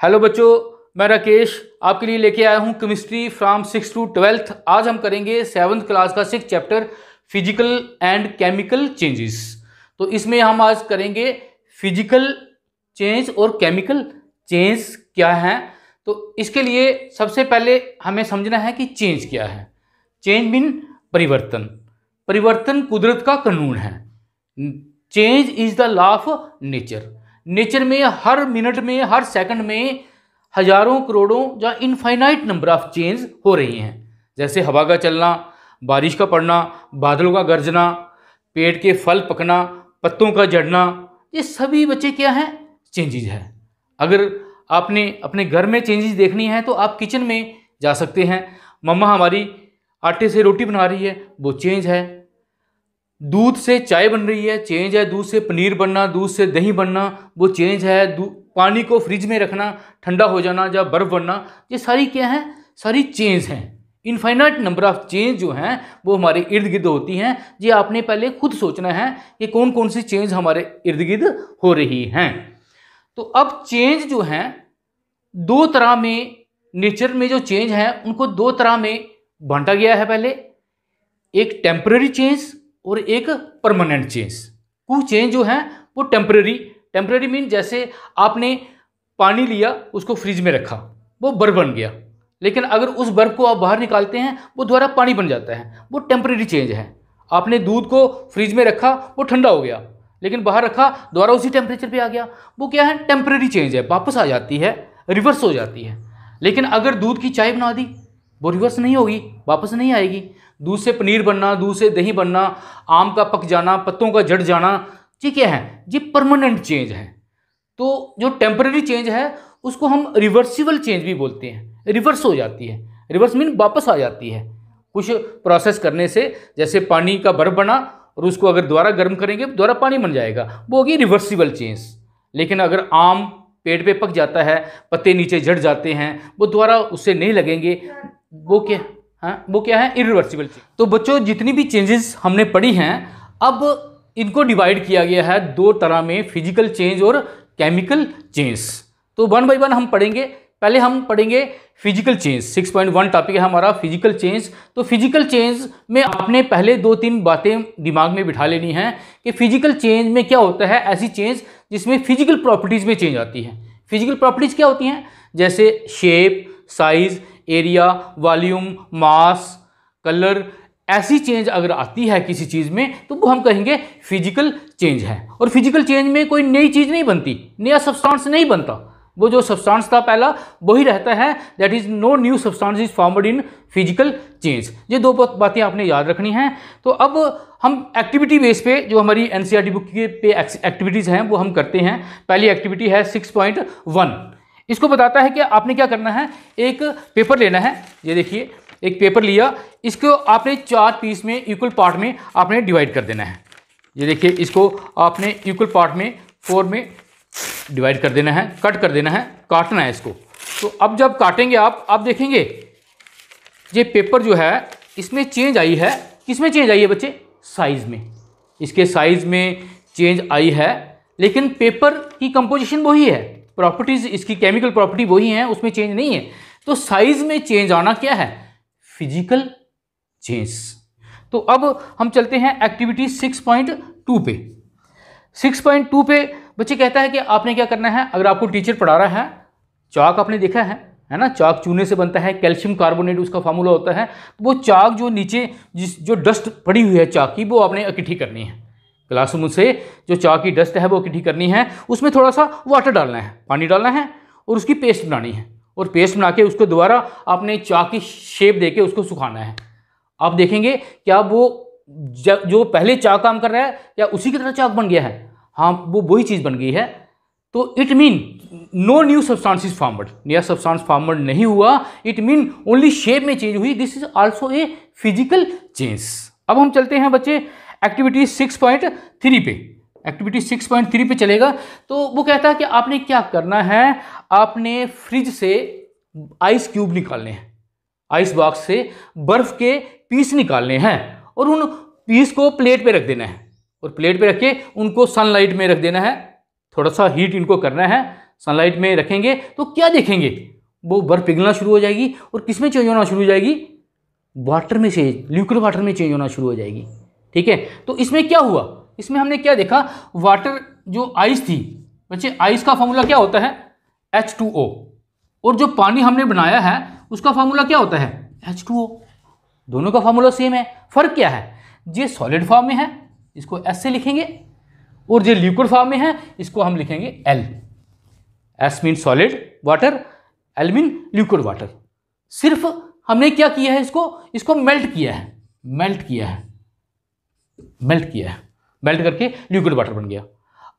Hello बच्चों, मैं राकेश आपके लिए लेके आया हूँ chemistry from 6th to 12th। आज हम करेंगे 7th क्लास का 6th chapter physical and chemical changes. तो इसमें हम आज करेंगे फिजिकल चेंज और केमिकल चेंज क्या है। तो इसके लिए सबसे पहले हमें समझना है कि चेंज क्या है। चेंज मीन परिवर्तन। परिवर्तन कुदरत का कानून है। Change is the law of nature. Nature में हर मिनट में, हर सेकंड में हजारों करोड़ों या इनफाइनाइट नंबर ऑफ चेंज हो रही हैं। जैसे हवा का चलना, बारिश का पड़ना, बादलों का गरजना, पेड़ के फल पकना, पत्तों का झड़ना, ये सभी बच्चे क्या हैं? चेंजेस है। अगर आपने अपने घर में चेंजेस देखनी है तो आप किचन में जा सकते हैं। मम्मा हमारी आटे से रोटी बना रही है, वो चेंज है। दूध से चाय बन रही है, चेंज है। दूध से पनीर बनना, दूध से दही बनना, वो चेंज है। पानी को फ्रिज में रखना, ठंडा हो जाना या बर्फ बनना, ये सारी क्या है? सारी चेंज हैं। इनफाइनाइट नंबर ऑफ चेंज जो हैं वो हमारे इर्द गिर्द होती हैं। ये आपने पहले खुद सोचना है कि कौन कौन सी चेंज हमारे इर्द गिर्द हो रही हैं। तो अब चेंज जो हैं दो तरह में, नेचर में जो चेंज हैं उनको दो तरह में बांटा गया है। पहले एक टेम्पररी चेंज और एक परमानेंट चेंज। कुछ चेंज जो है वो टेम्पररी मीन जैसे आपने पानी लिया, उसको फ्रिज में रखा, वो बर्फ बन गया, लेकिन अगर उस बर्फ को आप बाहर निकालते हैं वो दोबारा पानी बन जाता है, वो टेम्पररी चेंज है। आपने दूध को फ्रिज में रखा, वो ठंडा हो गया, लेकिन बाहर रखा दोबारा उसी टेम्परेचर पे आ गया, वो क्या है? टेम्पररी चेंज है, वापस आ जाती है, रिवर्स हो जाती है। लेकिन अगर दूध की चाय बना दी, वो रिवर्स नहीं होगी, वापस नहीं आएगी। दूध से पनीर बनना, दूध से दही बनना, आम का पक जाना, पत्तों का झड़ जाना, ये क्या है? ये परमानेंट चेंज है। तो जो टेम्पररी चेंज है उसको हम रिवर्सिबल चेंज भी बोलते हैं। रिवर्स हो जाती है, रिवर्स मीन वापस आ जाती है कुछ प्रोसेस करने से। जैसे पानी का बर्फ बना और उसको अगर दोबारा गर्म करेंगे दोबारा पानी बन जाएगा, वो होगी रिवर्सिबल चेंज। लेकिन अगर आम पेड़ पे पक जाता है, पत्ते नीचे झड़ जाते हैं, वो दोबारा उससे नहीं लगेंगे, वो क्या? हाँ, वो क्या है? Irreversible change. तो बच्चों, जितनी भी चेंजेस हमने पढ़ी हैं, अब इनको डिवाइड किया गया है दो तरह में, फिजिकल चेंज और केमिकल चेंज। तो वन बाय वन हम पढ़ेंगे। पहले हम पढ़ेंगे फिजिकल चेंज। 6.1 टॉपिक है हमारा फिजिकल चेंज। तो फिजिकल चेंज में आपने पहले दो तीन बातें दिमाग में बिठा लेनी है कि फिजिकल चेंज में क्या होता है। ऐसी चेंज जिसमें फिजिकल प्रॉपर्टीज में चेंज आती है। फिजिकल प्रॉपर्टीज क्या होती हैं? जैसे शेप, साइज, एरिया, वॉल्यूम, मास, कलर, ऐसी चेंज अगर आती है किसी चीज़ में तो वो हम कहेंगे फिजिकल चेंज है। और फिजिकल चेंज में कोई नई चीज़ नहीं बनती, नया सब्सटेंस नहीं बनता। वो जो सब्सटेंस था पहला वही रहता है। That is no new substance is formed in physical change. ये दो बातें आपने याद रखनी हैं। तो अब हम एक्टिविटी बेस पे जो हमारी एनसीईआरटी बुक के पे एक्टिविटीज़ हैं वो हम करते हैं। पहली एक्टिविटी है 6.1। इसको बताता है कि आपने क्या करना है। एक पेपर लेना है, ये देखिए एक पेपर लिया, इसको आपने 4 पीस में इक्वल पार्ट में आपने डिवाइड कर देना है। ये देखिए इसको आपने इक्वल पार्ट में 4 में डिवाइड कर देना है, कट कर देना है, काटना है इसको। तो अब जब काटेंगे आप देखेंगे ये पेपर जो है इसमें चेंज आई है। किसमें चेंज आई है बच्चे? साइज में। इसके साइज में चेंज आई है, लेकिन पेपर की कंपोजिशन वही है, प्रॉपर्टीज इसकी केमिकल प्रॉपर्टी वही है, उसमें चेंज नहीं है। तो साइज में चेंज आना क्या है? Physical change. तो अब हम चलते हैं एक्टिविटी 6.2 पे। 6.2 पे बच्चे कहता है कि आपने क्या करना है। अगर आपको टीचर पढ़ा रहा है, चाक आपने देखा है ना, चाक चूने से बनता है, कैल्शियम कार्बोनेट उसका फार्मूला होता है। तो वो चाक जो नीचे जो डस्ट पड़ी हुई है चाक की, वो आपने इकट्ठी करनी है। क्लासरूम से जो चाक की डस्ट है वो इकट्ठी करनी है। उसमें थोड़ा सा वाटर डालना है, पानी डालना है और उसकी पेस्ट बनानी है। और पेस्ट बना के उसको दोबारा आपने चाक की शेप देके उसको सुखाना है। आप देखेंगे क्या वो जो पहले चाक काम कर रहा है क्या उसी की तरह चाक बन गया है? हाँ, वो वही चीज़ बन गई है। तो it mean no new substance is formed. नया सब्सटेंस फॉर्मड नहीं हुआ, इट मीन ओनली शेप में चेंज हुई। This is also a physical change. अब हम चलते हैं बच्चे एक्टिविटी 6.3 पे। एक्टिविटी 6.3 पे चलेगा। तो वो कहता है कि आपने क्या करना है। आपने फ्रिज से आइस क्यूब निकालने हैं, आइस बॉक्स से बर्फ के पीस निकालने हैं और उन पीस को प्लेट पे रख देना है। और प्लेट पे रख के उनको सनलाइट में रख देना है। थोड़ा सा हीट इनको करना है, सनलाइट में रखेंगे तो क्या देखेंगे, वो बर्फ पिघलना शुरू हो जाएगी और किस में चेंज होना शुरू हो जाएगी, वाटर में से, लिक्विड वाटर में चेंज होना शुरू हो जाएगी। ठीक है, तो इसमें क्या हुआ, इसमें हमने क्या देखा, वाटर जो आइस थी बच्चे, आइस का फॉर्मूला क्या होता है H2O, और जो पानी हमने बनाया है उसका फॉर्मूला क्या होता है H2O। दोनों का फॉर्मूला सेम है, फर्क क्या है, ये सॉलिड फॉर्म में है इसको S से लिखेंगे, और जो लिक्विड फॉर्म में है इसको हम लिखेंगे L। S mean solid water, L mean liquid water. सिर्फ हमने क्या किया है, इसको मेल्ट किया है, मेल्ट करके लिक्विड वाटर बन गया।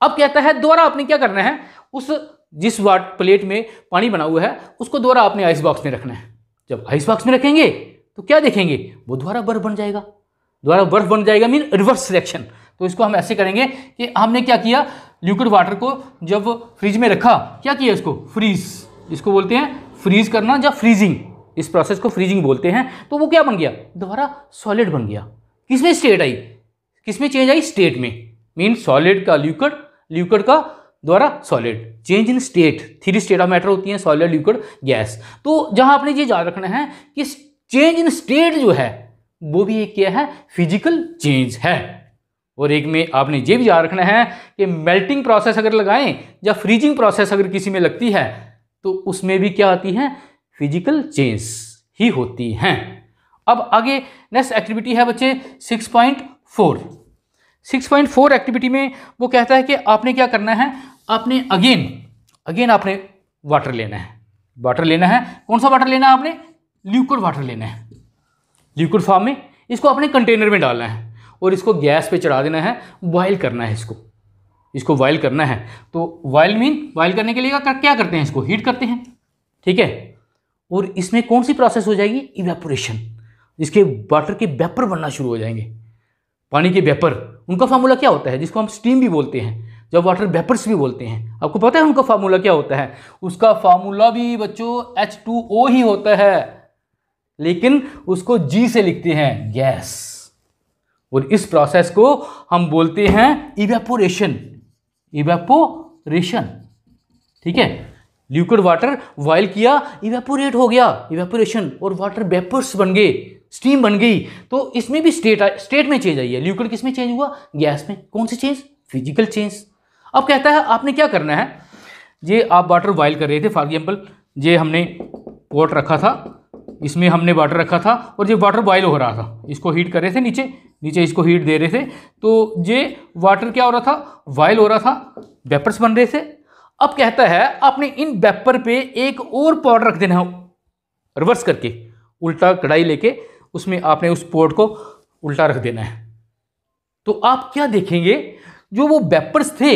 अब कहता है दोबारा आपने क्या करना है, उस जिस प्लेट में पानी बना हुआ है उसको दोबारा आपने आइस बॉक्स में रखना है। जब आइस बॉक्स में रखेंगे तो क्या देखेंगे, वो दोबारा बर्फ बन जाएगा, मीन रिवर्स सिलेक्शन। तो इसको हम ऐसे करेंगे कि हमने क्या किया, लिक्विड वाटर को जब फ्रिज में रखा, क्या किया, इसको फ्रीज, इसको बोलते हैं फ्रीज करना या फ्रीजिंग, इस प्रोसेस को फ्रीजिंग बोलते हैं। तो वो क्या बन गया, दोबारा सॉलिड बन गया। किसमें स्टेट आई, किसमें चेंज आई, स्टेट में, मीन सॉलिड का लिक्विड, लिक्विड का द्वारा solid, change in state. 3 state of matter होती हैं, सॉलिड, लिक्विड, गैस। तो जहां आपने ये याद रखना है कि चेंज इन स्टेट जो है वो भी एक क्या है, फिजिकल चेंज है। और एक में आपने ये भी याद रखना है कि मेल्टिंग प्रोसेस अगर लगाएं या फ्रीजिंग प्रोसेस अगर किसी में लगती है तो उसमें भी क्या आती है, फिजिकल चेंज ही होती हैं। अब आगे नेक्स्ट एक्टिविटी है बच्चे 6.4। 6.4 एक्टिविटी में वो कहता है कि आपने क्या करना है, आपने अगेन आपने वाटर लेना है। कौन सा वाटर लेना है आपने, लिक्विड वाटर लेना है, लिक्विड फॉर्म में। इसको अपने कंटेनर में डालना है और इसको गैस पे चढ़ा देना है, बॉयल करना है, इसको बॉयल करना है। तो बॉयल करने के लिए क्या करते हैं, इसको हीट करते हैं। ठीक है, और इसमें कौन सी प्रोसेस हो जाएगी, इवेपोरेशन। इसके वाटर के वेपर बनना शुरू हो जाएंगे, पानी के वेपर। उनका फार्मूला क्या होता है, जिसको हम स्टीम भी बोलते हैं, जब वाटर वेपर्स भी बोलते हैं। आपको पता है उनका फार्मूला क्या होता है, उसका फार्मूला भी बच्चों H2O ही होता है, लेकिन उसको G से लिखते हैं, गैस। और इस प्रोसेस को हम बोलते हैं इवेपोरेशन। ठीक है, लिक्विड वाटर बॉयल किया, इवेपोरेट हो गया, इवेपोरेशन, और वाटर वेपर्स बन गए, स्टीम बन गई। तो इसमें भी स्टेट में चेंज आई है। लिक्विड किस में चेंज हुआ, गैस में। कौन सी चेंज, फिजिकल चेंज। अब कहता है आपने क्या करना है, ये आप वाटर बॉयल कर रहे थे, फॉर एग्जाम्पल ये हमने पॉट रखा था, इसमें हमने वाटर रखा था और ये वाटर बॉयल हो रहा था, इसको हीट कर रहे थे, नीचे इसको हीट दे रहे थे। तो ये वाटर क्या हो रहा था, बॉयल हो रहा था, वेपर्स बन रहे थे। अब कहता है आपने इन वेपर पे एक और पॉट रख देना है, रिवर्स करके, उल्टा कढ़ाई लेके उसमें आपने उस पॉट को उल्टा रख देना है। तो आप क्या देखेंगे, जो वो वेपर्स थे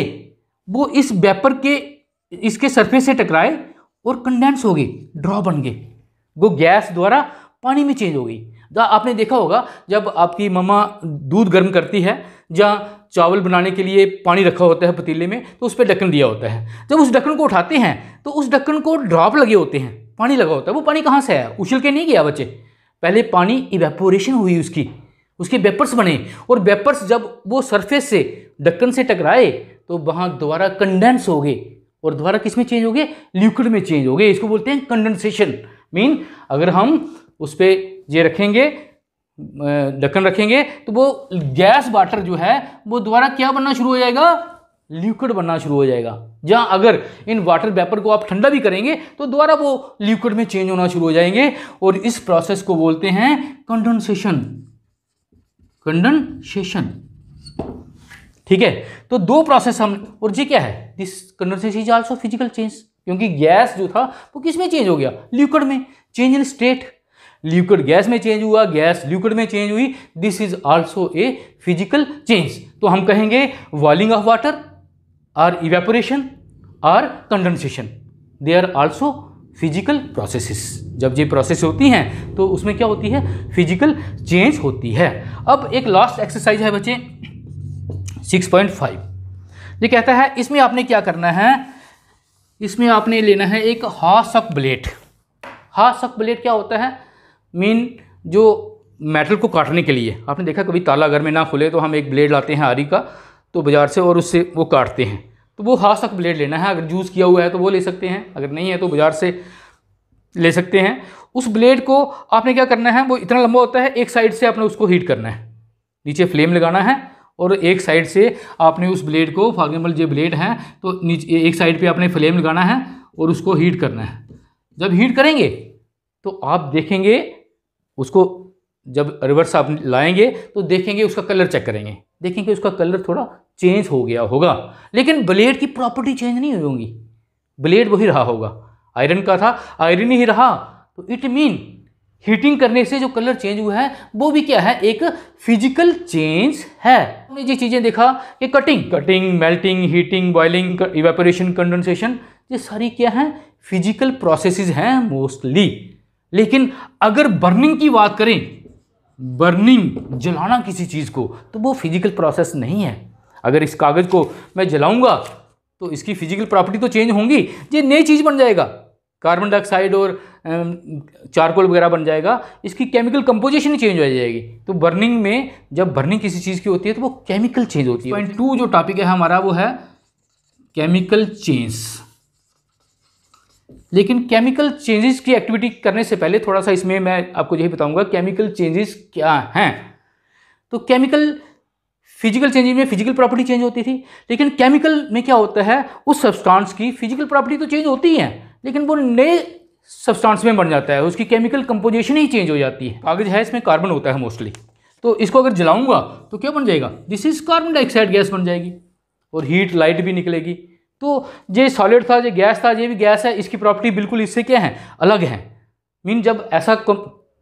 वो इस वेपर के इसके सरफेस से टकराए और कंडेंस हो गए, ड्रॉप बन गए, वो गैस द्वारा पानी में चेंज हो गई। आपने देखा होगा जब आपकी मम्मा दूध गर्म करती है या चावल बनाने के लिए पानी रखा होता है पतीले में, तो उस पर ढक्कन दिया होता है। जब उस ढक्कन को उठाते हैं तो उस ढक्कन को ड्रॉप लगे होते हैं, पानी लगा होता है। वो पानी कहाँ से आया, उछल के नहीं गया बच्चे, पहले पानी इवेपोरेशन हुई, उसके वेपर्स बने, और वेपर्स जब वो सरफेस से ढक्कन से टकराए तो वहाँ दोबारा कंडेंस हो गए और दोबारा किस में चेंज हो गए, लिक्विड में चेंज हो गए। इसको बोलते हैं कंडेंसेशन। मीन अगर हम उस पर ये रखेंगे, ढक्कन रखेंगे, तो वो गैस वाटर जो है वो दोबारा क्या बनना शुरू हो जाएगा, लिक्विड बनना शुरू हो जाएगा। जहां अगर इन वाटर वेपर को आप ठंडा भी करेंगे तो दोबारा वो लिक्विड में चेंज होना शुरू हो जाएंगे, और इस प्रोसेस को बोलते हैं कंडेंसेशन। ठीक है, तो दो प्रोसेस हम, और ये क्या है, this condensation is also physical change, क्योंकि गैस जो था वो किस में चेंज हो गया, लिक्विड में। Change in state, liquid gas में चेंज हुआ, गैस लिक्विड में चेंज हुई, this is also a physical change. तो हम कहेंगे बॉइलिंग ऑफ वाटर और इवेपोरेशन और condensation, they are also physical processes. जब ये प्रोसेस होती हैं तो उसमें क्या होती है, फिजिकल चेंज होती है। अब एक लास्ट एक्सरसाइज है बच्चे 6.5। ये कहता है इसमें आपने क्या करना है, इसमें आपने लेना है एक हासक ब्लेड। हासक ब्लेड क्या होता है, मीन जो मेटल को काटने के लिए, आपने देखा कभी ताला घर में ना खुले तो हम एक ब्लेड लाते हैं आरी का, तो बाज़ार से, और उससे वो काटते हैं। तो वो हाथ तक ब्लेड लेना है। अगर यूज़ किया हुआ है तो वो ले सकते हैं, अगर नहीं है तो बाजार से ले सकते हैं। उस ब्लेड को आपने क्या करना है, वो इतना लंबा होता है, एक साइड से आपने उसको हीट करना है, नीचे फ्लेम लगाना है और एक साइड से आपने उस ब्लेड को, फॉर एग्जाम्पल ये ब्लेड है तो नीचे एक साइड पे आपने फ्लेम लगाना है और उसको हीट करना है। जब हीट करेंगे तो आप देखेंगे उसको, जब रिवर्स आप लाएंगे तो देखेंगे, उसका कलर चेक करेंगे, देखेंगे उसका कलर थोड़ा चेंज हो गया होगा, लेकिन ब्लेड की प्रॉपर्टी चेंज नहीं हुई होंगी, ब्लेड वही रहा होगा। आयरन का था, आयरन ही रहा, तो इट मीन हीटिंग करने से जो कलर चेंज हुआ है वो भी क्या है, एक फिजिकल चेंज है। हमने ये चीजें देखा कि cutting, melting, heating, boiling, evaporation, condensation, ये सारी क्या है, फिजिकल प्रोसेसेस हैं मोस्टली। लेकिन अगर बर्निंग की बात करें, बर्निंग, जलाना किसी चीज को, तो वो फिजिकल प्रोसेस नहीं है। अगर इस कागज को मैं जलाऊंगा तो इसकी फिजिकल प्रॉपर्टी तो चेंज होंगी, ये नई चीज बन जाएगा, कार्बन डाइऑक्साइड और चारकोल वगैरह बन जाएगा, इसकी केमिकल कंपोजिशन ही चेंज हो जाएगी। तो बर्निंग में, जब बर्निंग किसी चीज़ की होती है तो वो केमिकल चेंज होती है। पॉइंट 2 जो टॉपिक है हमारा वो है केमिकल चेंज। लेकिन केमिकल चेंजेस की एक्टिविटी करने से पहले थोड़ा सा इसमें मैं आपको यही बताऊंगा केमिकल चेंजेस क्या हैं। तो केमिकल, फिजिकल चेंजेस में फिजिकल प्रॉपर्टी चेंज होती थी, लेकिन केमिकल में क्या होता है, उस सब्सटेंस की फिजिकल प्रॉपर्टी तो चेंज होती है, लेकिन वो नए सब्सटेंस में बन जाता है, उसकी केमिकल कंपोजिशन ही चेंज हो जाती है। कागज है, इसमें कार्बन होता है मोस्टली, तो इसको अगर जलाऊंगा तो क्या बन जाएगा, this is carbon dioxide gas बन जाएगी और हीट, लाइट भी निकलेगी। तो ये सॉलिड था, ये गैस था, ये भी गैस है, इसकी प्रॉपर्टी बिल्कुल इससे क्या है, अलग है। मीन जब ऐसा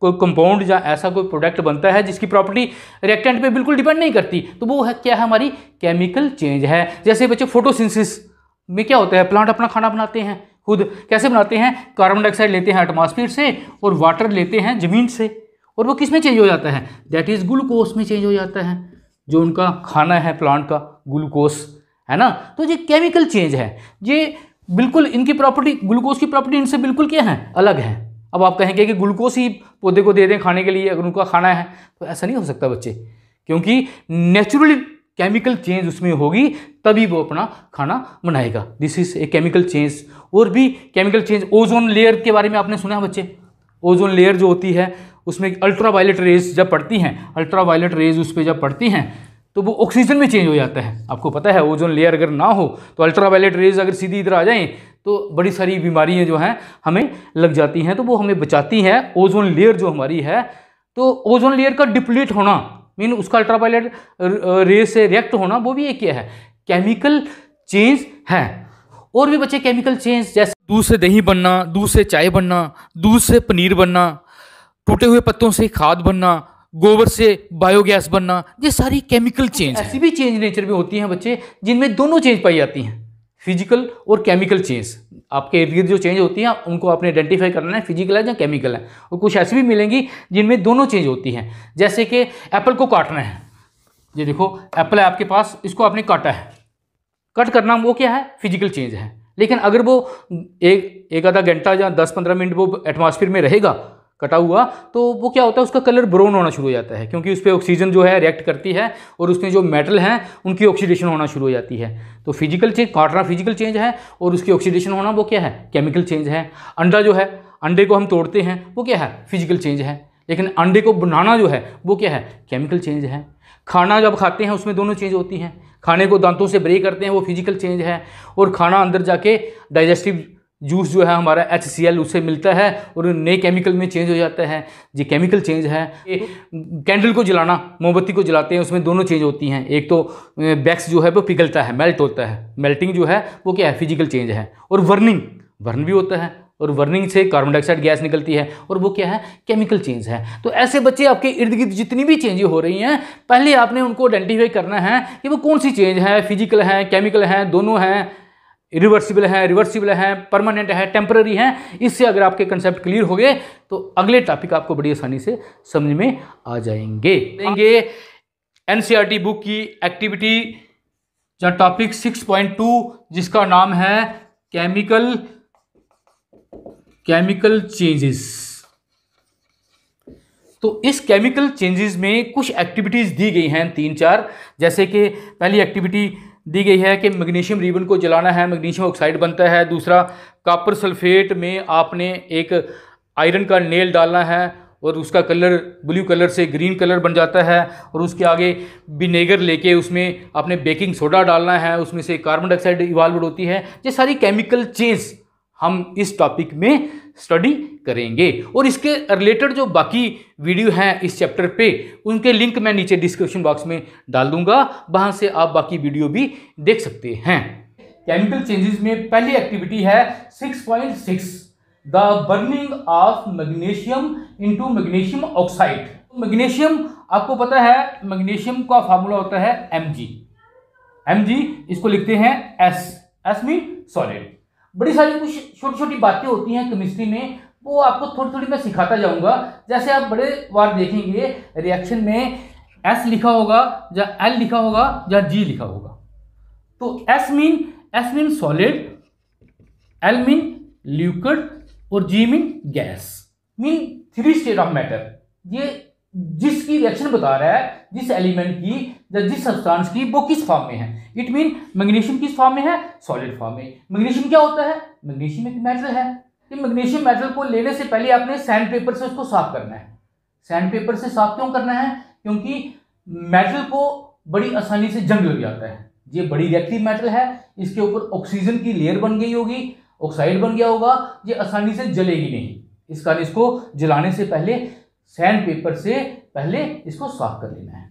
कोई कंपाउंड या ऐसा कोई प्रोडक्ट बनता है जिसकी प्रॉपर्टी रिएक्टेंट पे बिल्कुल डिपेंड नहीं करती, तो वो है क्या है, हमारी केमिकल चेंज है। जैसे बच्चे फोटोसिंथेसिस में क्या होता है, प्लांट अपना खाना बनाते हैं खुद, कैसे बनाते हैं, कार्बन डाइऑक्साइड लेते हैं एटमॉस्फेयर से और वाटर लेते हैं ज़मीन से, और वो किस में चेंज हो जाता है, दैट इज़ ग्लूकोज में चेंज हो जाता है, जो उनका खाना है प्लांट का, ग्लूकोज है ना। तो ये केमिकल चेंज है, ये बिल्कुल इनकी प्रॉपर्टी, ग्लूकोज की प्रॉपर्टी इनसे बिल्कुल क्या है, अलग है। अब आप कहेंगे कि ग्लूकोज ही पौधे को दे दें खाने के लिए अगर उनका खाना है, तो ऐसा नहीं हो सकता बच्चे, क्योंकि नेचुरली केमिकल चेंज उसमें होगी तभी वो अपना खाना बनाएगा। This is a chemical change. और भी केमिकल चेंज, ओजोन लेयर के बारे में आपने सुना है बच्चे, ओजोन लेयर जो होती है उसमें अल्ट्रा वायलेट रेज जब पड़ती हैं, अल्ट्रा वायलेट रेज उस पर जब पड़ती हैं तो वो ऑक्सीजन में चेंज हो जाता है। आपको पता है ओजोन लेयर अगर ना हो तो अल्ट्रा वायलेट रेज अगर सीधी इधर आ जाएं तो बड़ी सारी बीमारियां जो हैं हमें लग जाती हैं, तो वो हमें बचाती हैं। ओजोन लेयर जो हमारी है, तो ओजोन लेयर का डिप्लीट होना मीन उसका अल्ट्रा वायलेट रेज से रिएक्ट होना, वो भी एक क्या है, केमिकल चेंज है। और भी बच्चे केमिकल चेंज, जैसे दूध से दही बनना, दूध से चाय बनना, दूध से पनीर बनना, टूटे हुए पत्तों से खाद बनना, गोबर से बायोगैस बनना, ये सारी केमिकल चेंज। ऐसी भी चेंज नेचर में होती हैं बच्चे जिनमें दोनों चेंज पाई जाती हैं, फिजिकल और केमिकल चेंज। आपके इर्द गिर्द जो चेंज होती हैं उनको आपने आइडेंटिफाई करना है, फिजिकल है या केमिकल है। और कुछ ऐसी भी मिलेंगी जिनमें दोनों चेंज होती हैं, जैसे कि एप्पल को काटना है, ये देखो एप्पल है आपके पास, इसको आपने काटा है, कट करना वो क्या है, फिजिकल चेंज है। लेकिन अगर वो एक आधा घंटा या 10-15 मिनट वो एटमॉस्फेयर में रहेगा कटा हुआ, तो वो क्या होता है, उसका कलर ब्राउन होना शुरू हो जाता है, क्योंकि उस पर ऑक्सीजन जो है रिएक्ट करती है और उसमें जो मेटल हैं उनकी ऑक्सीडेशन होना शुरू हो जाती है। तो फिजिकल चेंज, काटना फिजिकल चेंज है और उसकी ऑक्सीडेशन होना वो क्या है, केमिकल चेंज है। अंडा जो है, अंडे को हम तोड़ते हैं, वो क्या है, फिजिकल चेंज है। लेकिन अंडे को बनाना जो है वो क्या है, केमिकल चेंज है। खाना जब खाते हैं उसमें दोनों चेंज होती हैं, खाने को दांतों से ब्रेक करते हैं वो फिजिकल चेंज है, और खाना अंदर जाके डाइजेस्टिव जूस जो है हमारा HCl उससे मिलता है और नए केमिकल में चेंज हो जाता है, ये केमिकल चेंज है। कैंडल को जलाना, मोमबत्ती को जलाते हैं, उसमें दोनों चेंज होती हैं, एक तो वैक्स जो है वो पिघलता है, मेल्ट होता है, मेल्टिंग जो है वो क्या है, फिजिकल चेंज है। और बर्न भी होता है, और बर्निंग से कार्बन डाइऑक्साइड गैस निकलती है, और वो क्या है, केमिकल चेंज है। तो ऐसे बच्चे आपके इर्द गिर्द जितनी भी चेंज हो रही हैं, पहले आपने उनको आइडेंटिफाई करना है कि वो कौन सी चेंज है, फिजिकल है, केमिकल है, दोनों हैं, रिवर्सिबल है, परमानेंट है, टेम्पररी है। इससे अगर आपके कंसेप्ट क्लियर हो गए तो अगले टॉपिक आपको बड़ी आसानी से समझ में आ जाएंगे। NCERT बुक की एक्टिविटी या टॉपिक 6.2 जिसका नाम है केमिकल चेंजेस। तो इस केमिकल चेंजेस में कुछ एक्टिविटीज दी गई हैं 3-4, जैसे कि पहली एक्टिविटी दी गई है कि मैग्नीशियम रिबन को जलाना है, मैग्नीशियम ऑक्साइड बनता है। दूसरा, कॉपर सल्फेट में आपने एक आयरन का नेल डालना है और उसका कलर ब्लू कलर से ग्रीन कलर बन जाता है। और उसके आगे विनेगर लेके उसमें आपने बेकिंग सोडा डालना है, उसमें से कार्बन डाइऑक्साइड इवाल्व होती है। ये सारी केमिकल चेंज हम इस टॉपिक में स्टडी करेंगे और इसके रिलेटेड जो बाकी वीडियो हैं इस चैप्टर पे, उनके लिंक मैं नीचे डिस्क्रिप्शन बॉक्स में डाल दूंगा, वहां से आप बाकी वीडियो भी देख सकते हैं। केमिकल चेंजेस में पहली एक्टिविटी है 6.6 the burning of magnesium into magnesium oxide. Magnesium आपको पता है, मैग्नीशियम का फार्मूला होता है Mg, इसको लिखते हैं S मीन सॉलिड। बड़ी सारी कुछ छोटी छोटी बातें होती हैं केमिस्ट्री में, वो आपको थोड़ी थोड़ी मैं सिखाता जाऊंगा। जैसे आप बड़े बार देखेंगे रिएक्शन में S लिखा होगा या L लिखा होगा या G लिखा होगा। तो S mean solid, L mean liquid और G mean gas, mean 3 state of matter. ये जिसकी रिएक्शन बता रहा है, जिस एलिमेंट की या जिस सब्सटेंस की, वो किस फॉर्म में है। इट मीन मैग्नीशियम किस फॉर्म में है, सॉलिड फॉर्म में। मैग्नीशियम क्या होता है, मैग्नीशियम एक मेटल है। कि मैग्नीशियम मेटल को लेने से पहले आपने सैंड पेपर से उसको साफ करना है। सैंड पेपर से साफ क्यों करना है, क्योंकि मेटल को बड़ी आसानी से जंग लग जाता है। ये बड़ी रिएक्टिव मेटल है, इसके ऊपर ऑक्सीजन की लेयर बन गई होगी, ऑक्साइड बन गया होगा, ये आसानी से जलेगी नहीं। इस कारण इसको जलाने से पहले सैंड पेपर से पहले इसको साफ कर लेना है।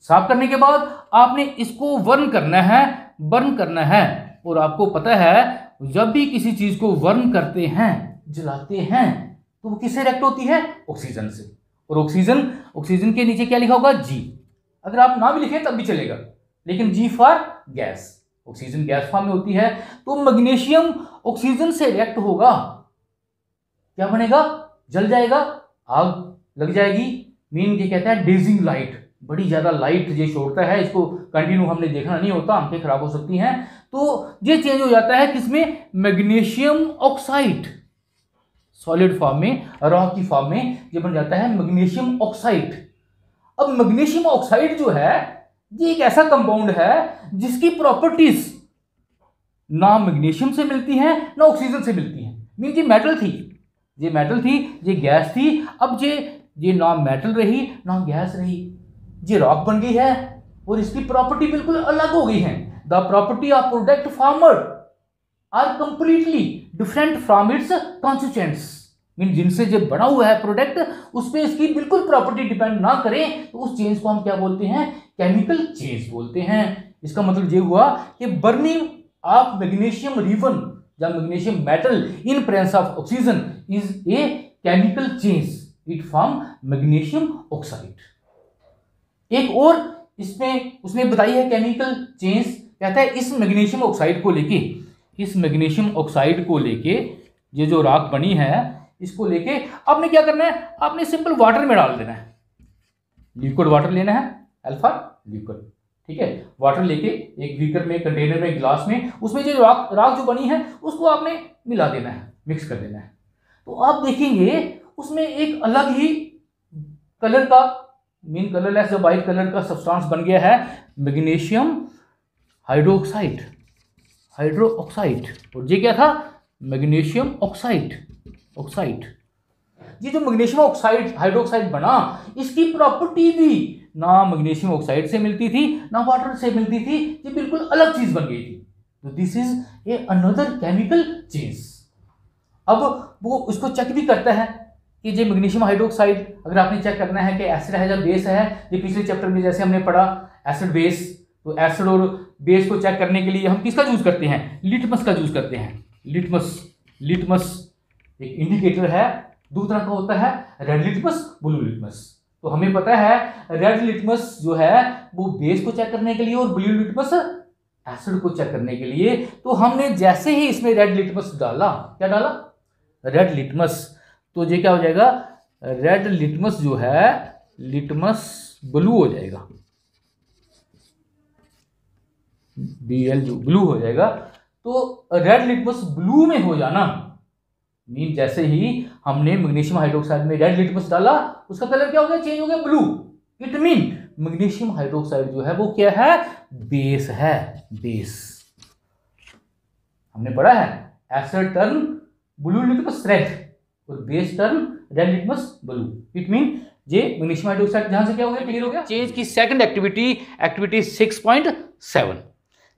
साफ करने के बाद आपने इसको बर्न करना है। और आपको पता है जब भी किसी चीज को बर्न करते हैं, जलाते हैं, तो वो किससे रिएक्ट होती है, ऑक्सीजन से। और ऑक्सीजन के नीचे क्या लिखा होगा, G। अगर आप ना भी लिखें तब भी चलेगा, लेकिन G for gas. Oxygen gas form में होती है। तो मैग्नीशियम ऑक्सीजन से रिएक्ट होगा, क्या बनेगा, जल जाएगा, आग लग जाएगी। मीन ये कहता है डेजिंग लाइट, बड़ी ज्यादा लाइट ये छोड़ता है। इसको कंटिन्यू हमने देखना नहीं होता, आंखें खराब हो सकती हैं। तो ये चेंज हो जाता है किसमें, मैग्नीशियम ऑक्साइड। सॉलिड फॉर्म में, रॉक की फॉर्म में ये बन जाता है मैग्नीशियम ऑक्साइड। अब मैग्नीशियम ऑक्साइड जो है ये एक ऐसा कंपाउंड है जिसकी प्रॉपर्टीज ना मैग्नीशियम से मिलती है ना ऑक्सीजन से मिलती है। मीन ये मेटल थी, ये गैस थी। अब ये ना मेटल रही ना गैस रही, ये रॉक बन गई है और इसकी प्रॉपर्टी बिल्कुल अलग हो गई है। The property of product formed are completely different from its constituents. Mean जिनसे जो बना हुआ है प्रोडक्ट, उस पर इसकी बिल्कुल प्रॉपर्टी डिपेंड ना करें, तो उस चेंज को हम क्या बोलते हैं, केमिकल चेंज बोलते हैं। इसका मतलब ये हुआ कि बर्निंग ऑफ मैग्नीशियम रिबन या magnesium metal in presence of oxygen is a chemical change, it form magnesium oxide. एक और इसमें उसने बताई है केमिकल चेंज, कहता है इस मैग्नीशियम ऑक्साइड को लेके ये जो रॉक बनी है, इसको लेके आपने क्या करना है, आपने सिंपल वाटर में डाल देना है। लिक्विड वाटर लेना है, अल्फा लिक्विड, ठीक है। वाटर लेके एक बीकर में, कंटेनर में, गिलास में, उसमें जो रॉक जो बनी है उसको आपने मिला देना है, मिक्स कर देना है। तो आप देखेंगे उसमें एक अलग ही कलर का, मीन कलरलेस, जो वाइट कलर का सब्सटेंस बन गया है, मैग्नीशियम हाइड्रोक्साइड। और ये क्या था, मैग्नीशियम ऑक्साइड। ये जो मैग्नीशियम ऑक्साइड हाइड्रोक्साइड बना, इसकी प्रॉपर्टी भी ना मैग्नीशियम ऑक्साइड से मिलती थी ना वाटर से मिलती थी, ये बिल्कुल अलग चीज बन गई थी। तो this is a another chemical change. अब वो उसको चेक भी करता है कि ये मैग्नीशियम हाइड्रोक्साइड, अगर आपने चेक करना है कि एसिड है या बेस है, ये पिछले चैप्टर में जैसे हमने पढ़ा एसिड बेस, तो एसिड और बेस को चेक करने के लिए हम किसका यूज करते हैं, लिटमस का यूज करते हैं। लिटमस एक इंडिकेटर है, दूसरा का होता है रेड लिटमस, ब्लू लिटमस। तो हमें पता है रेड लिटमस जो है वो बेस को चेक करने के लिए और ब्लू लिटमस एसिड को चेक करने के लिए। तो हमने जैसे ही इसमें रेड लिटमस डाला, क्या डाला, रेड लिटमस, तो ये क्या हो जाएगा, रेड लिटमस जो है लिटमस ब्लू हो जाएगा, BL ब्लू हो जाएगा। तो रेड लिटमस ब्लू में हो जाना मीन जैसे ही हमने मैग्नीशियम हाइड्रोक्साइड में रेड लिटमस डाला, उसका कलर क्या हो गया, चेंज हो गया blue. It mean magnesium hydroxide जो है वो क्या है, बेस है, बेस। हमने पढ़ा है acid turn blue litmus red और base turn red litmus blue. It mean ये मैग्नीशियम हाइड्रोक्साइड जहां से क्या हो गया, क्लियर हो गया। चेंज की सेकंड एक्टिविटी 6.7,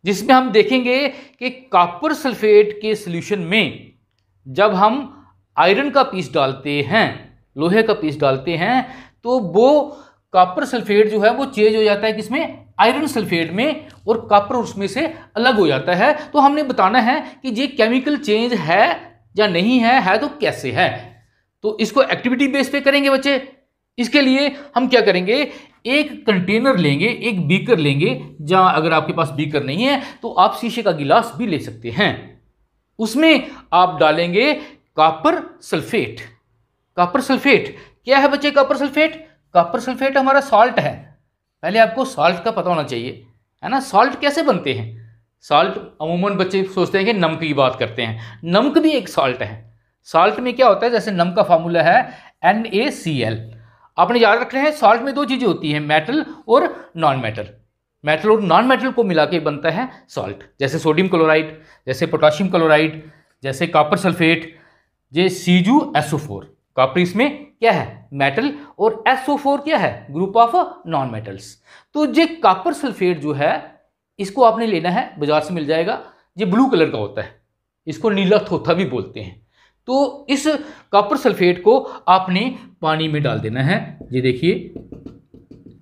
जिसमें हम देखेंगे कि कॉपर सल्फेट के सॉल्यूशन में जब हम आयरन का पीस डालते हैं, लोहे का पीस डालते हैं, तो वो कॉपर सल्फेट जो है वो चेंज हो जाता है किसमें, आयरन सल्फेट में, और कॉपर उसमें से अलग हो जाता है। तो हमने बताना है कि ये केमिकल चेंज है या नहीं है तो कैसे है। तो इसको एक्टिविटी बेस पे करेंगे बच्चे। इसके लिए हम क्या करेंगे, एक कंटेनर लेंगे, एक बीकर लेंगे, जहां अगर आपके पास बीकर नहीं है तो आप शीशे का गिलास भी ले सकते हैं। उसमें आप डालेंगे कॉपर सल्फेट। कॉपर सल्फेट क्या है बच्चे, कॉपर सल्फेट? कॉपर सल्फेट हमारा सॉल्ट है। पहले आपको सॉल्ट का पता होना चाहिए, है ना। सॉल्ट कैसे बनते हैं? सॉल्ट अमूमन बच्चे सोचते हैं कि नमक की बात करते हैं, नमक भी एक सॉल्ट है। सॉल्ट में क्या होता है, जैसे नमक का फार्मूला है NaCl। आपने याद रखना है सॉल्ट में दो चीजें होती हैं, मेटल और नॉन मेटल। मेटल और नॉन मेटल को मिला के बनता है सॉल्ट, जैसे सोडियम क्लोराइड, जैसे पोटाशियम क्लोराइड, जैसे कॉपर सल्फेट, ये CuSO4। कॉपर इसमें क्या है, मेटल, और SO4 क्या है, ग्रुप ऑफ नॉन मेटल्स। तो ये कॉपर सल्फेट जो है इसको आपने लेना है, बाजार से मिल जाएगा। ये ब्लू कलर का होता है, इसको नीला थोथा भी बोलते हैं। तो इस कॉपर सल्फेट को आपने पानी में डाल देना है। ये देखिए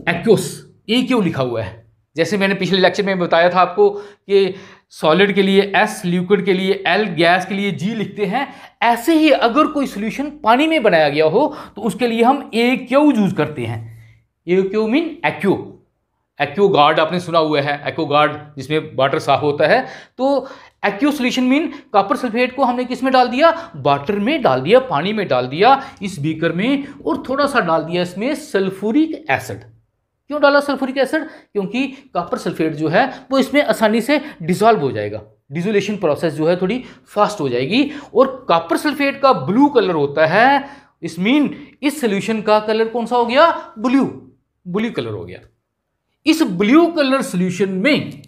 एक्वस, AQ लिखा हुआ है। जैसे मैंने पिछले लेक्चर में बताया था आपको कि सॉलिड के लिए S, लिक्विड के लिए L, गैस के लिए G लिखते हैं। ऐसे ही अगर कोई सॉल्यूशन पानी में बनाया गया हो तो उसके लिए हम AQ यूज करते हैं। AQ mean aq. Aq guard आपने सुना हुआ है, एक्यू गार्ड जिसमें वाटर साफ होता है। तो aq solution mean copper sulphate को हमने किस में डाल दिया, वाटर में डाल दिया, पानी में डाल दिया इस बीकर में, और थोड़ा सा डाल दिया इसमें सल्फ्यूरिक एसिड। क्यों डाला सल्फ्यूरिक एसिड? क्योंकि कॉपर सल्फेट जो है वो इसमें आसानी से डिसॉल्व हो जाएगा, डिसोलेशन प्रोसेस जो है थोड़ी फास्ट हो जाएगी। और कॉपर सल्फेट का ब्लू कलर होता है, इस मीन इस सॉल्यूशन का कलर कौन सा हो गया, ब्लू, ब्लू कलर हो गया। इस ब्लू कलर सॉल्यूशन में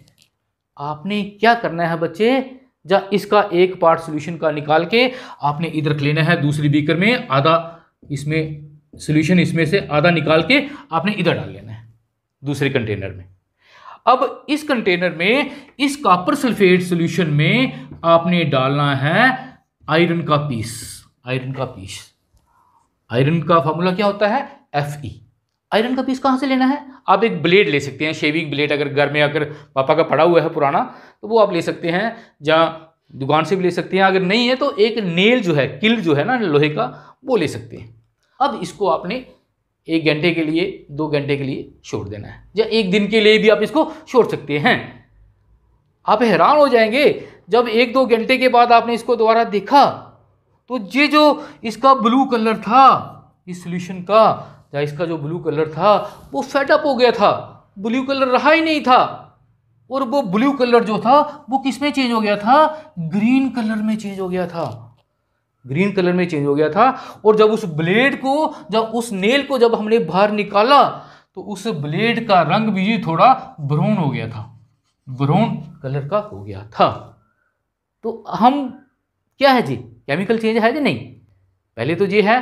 आपने क्या करना है बच्चे, जब इसका एक पार्ट सॉल्यूशन का निकाल के आपने इधर रख लेना है दूसरी बीकर में, आधा इसमें सॉल्यूशन इसमें से आधा निकाल के आपने इधर डाल लेना है दूसरे कंटेनर में। अब इस कंटेनर में इस कॉपर सल्फेट सॉल्यूशन में आपने डालना है आयरन का पीस। आयरन का पीस, आयरन का फार्मूला क्या होता है, Fe। आयरन का पीस कहाँ से लेना है? आप एक ब्लेड ले सकते हैं, शेविंग ब्लेड, अगर घर में अगर पापा का पड़ा हुआ है पुराना तो वो आप ले सकते हैं, जहाँ दुकान से भी ले सकते हैं। अगर नहीं है तो एक नेल जो है, किल जो है ना लोहे का, वो ले सकते हैं। अब इसको आपने 1 घंटे के लिए, 2 घंटे के लिए छोड़ देना है, या 1 दिन के लिए भी आप इसको छोड़ सकते हैं। आप हैरान हो जाएंगे जब 1-2 घंटे के बाद आपने इसको दोबारा देखा तो ये जो इसका ब्लू कलर था इस सॉल्यूशन का, या इसका जो ब्लू कलर था वो फेडअप हो गया था, ब्लू कलर रहा ही नहीं था। और वो ब्लू कलर जो था वो किस में चेंज हो गया था, ग्रीन कलर में चेंज हो गया था, ग्रीन कलर में चेंज हो गया था। और जब उस ब्लेड को, जब उस नेल को जब हमने बाहर निकाला तो उस ब्लेड का रंग भी थोड़ा ब्राउन हो गया था, ब्राउन कलर का हो गया था। तो हम क्या है जी, केमिकल चेंज है जी नहीं? पहले तो ये है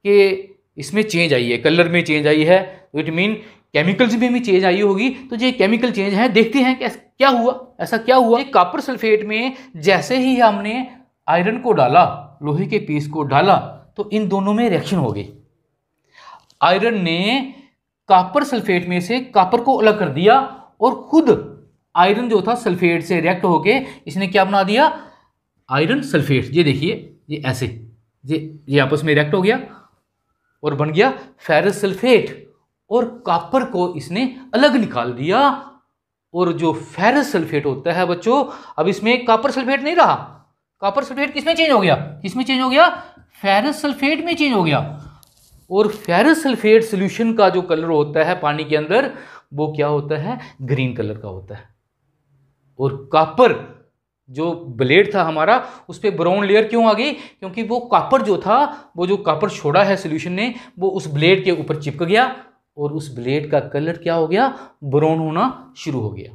कि इसमें चेंज आई है, कलर में चेंज आई है, तो इट मीन केमिकल्स में भी चेंज आई होगी। तो ये केमिकल चेंज है, देखते हैं कि क्या हुआ, ऐसा क्या हुआ। कॉपर सल्फेट में जैसे ही हमने आयरन को डाला, लोहे के पीस को डाला, तो इन दोनों में रिएक्शन हो गई। आयरन ने कॉपर सल्फेट में से कॉपर को अलग कर दिया और खुद आयरन जो था सल्फेट से रिएक्ट होके इसने क्या बना दिया, आयरन सल्फेट। ये देखिए, ये ऐसे ये आपस में रिएक्ट हो गया और बन गया फेरस सल्फेट, और कॉपर को इसने अलग निकाल दिया। और जो फेरस सल्फेट होता है बच्चों, अब इसमें कॉपर सल्फेट नहीं रहा, कॉपर सल्फेट किसमें चेंज हो गया, किसमें चेंज हो गया, फेरस सल्फेट में चेंज हो गया। और फेरस सल्फेट सॉल्यूशन का जो कलर होता है पानी के अंदर वो क्या होता है, ग्रीन कलर का होता है। और कॉपर जो ब्लेड था हमारा उस पर ब्राउन लेयर क्यों आ गई, क्योंकि वो कॉपर जो था, वो जो कॉपर छोड़ा है सॉल्यूशन ने, वो उस ब्लेड के ऊपर चिपक गया और उस ब्लेड का कलर क्या हो गया, ब्राउन होना शुरू हो गया।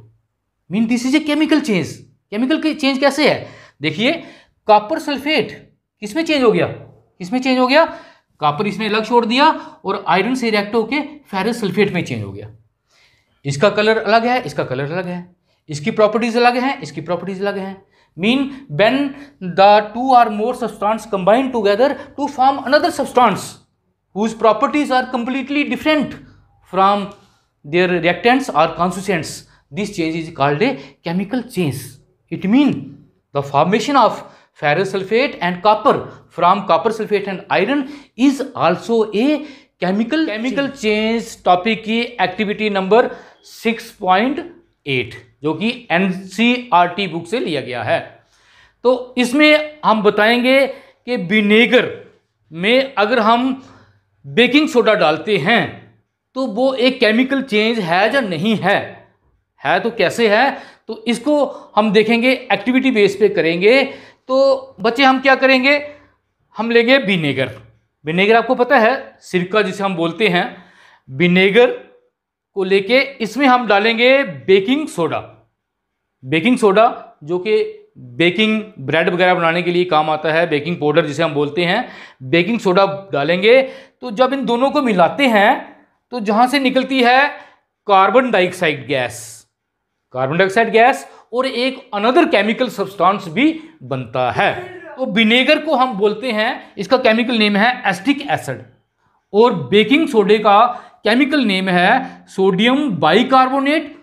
Mean this is a chemical change. Chemical change कैसे है, देखिए कॉपर सल्फेट किसमें चेंज हो गया, किसमें चेंज हो गया, कॉपर इसमें अलग छोड़ दिया और आयरन से रिएक्ट होके फेरस सल्फेट में चेंज हो गया। इसका कलर अलग है, इसका कलर अलग है, इसकी प्रॉपर्टीज अलग हैं, इसकी प्रॉपर्टीज अलग हैं। Mean when the two or more substance combine together to form another substance whose properties are completely different from their reactants or constituents, this change is called a chemical change. It means the formation of ferrous sulfate and copper from copper sulfate and iron is also a chemical change। Topic की activity number 6.8 जो कि NCERT book से लिया गया है। तो इसमें हम बताएंगे कि विनेगर में अगर हम बेकिंग सोडा डालते हैं तो वो एक केमिकल चेंज है या नहीं है तो कैसे है, तो इसको हम देखेंगे, एक्टिविटी बेस पे करेंगे। तो बच्चे हम क्या करेंगे, हम लेंगे विनेगर। विनेगर आपको पता है सिरका जिसे हम बोलते हैं, विनेगर को लेके इसमें हम डालेंगे बेकिंग सोडा। बेकिंग सोडा जो कि बेकिंग ब्रेड वगैरह बनाने के लिए काम आता है, बेकिंग पाउडर जिसे हम बोलते हैं, बेकिंग सोडा डालेंगे। तो जब इन दोनों को मिलाते हैं तो जहां से निकलती है carbon dioxide gas, carbon dioxide gas और एक अनदर केमिकल सब्सटेंस भी बनता है। तो विनेगर को हम बोलते हैं, इसका केमिकल नेम है एसिटिक एसिड और बेकिंग सोडे का केमिकल नेम है सोडियम बाइकार्बोनेट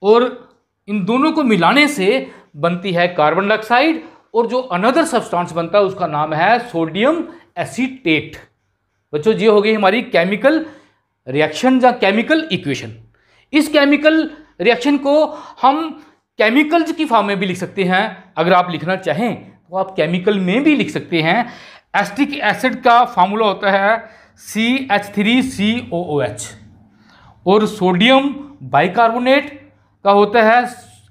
और इन दोनों को मिलाने से बनती है कार्बन डाइऑक्साइड और जो अनदर सब्सटेंस बनता है उसका नाम है सोडियम एसीटेट। बच्चों ये हो गई हमारी केमिकल रिएक्शन या केमिकल इक्वेशन। इस केमिकल रिएक्शन को हम केमिकल्स की फॉर्म में भी लिख सकते हैं, अगर आप लिखना चाहें तो आप केमिकल में भी लिख सकते हैं। एसिटिक एसिड का फार्मूला होता है CH3COOH और सोडियम बाइकार्बोनेट का होता है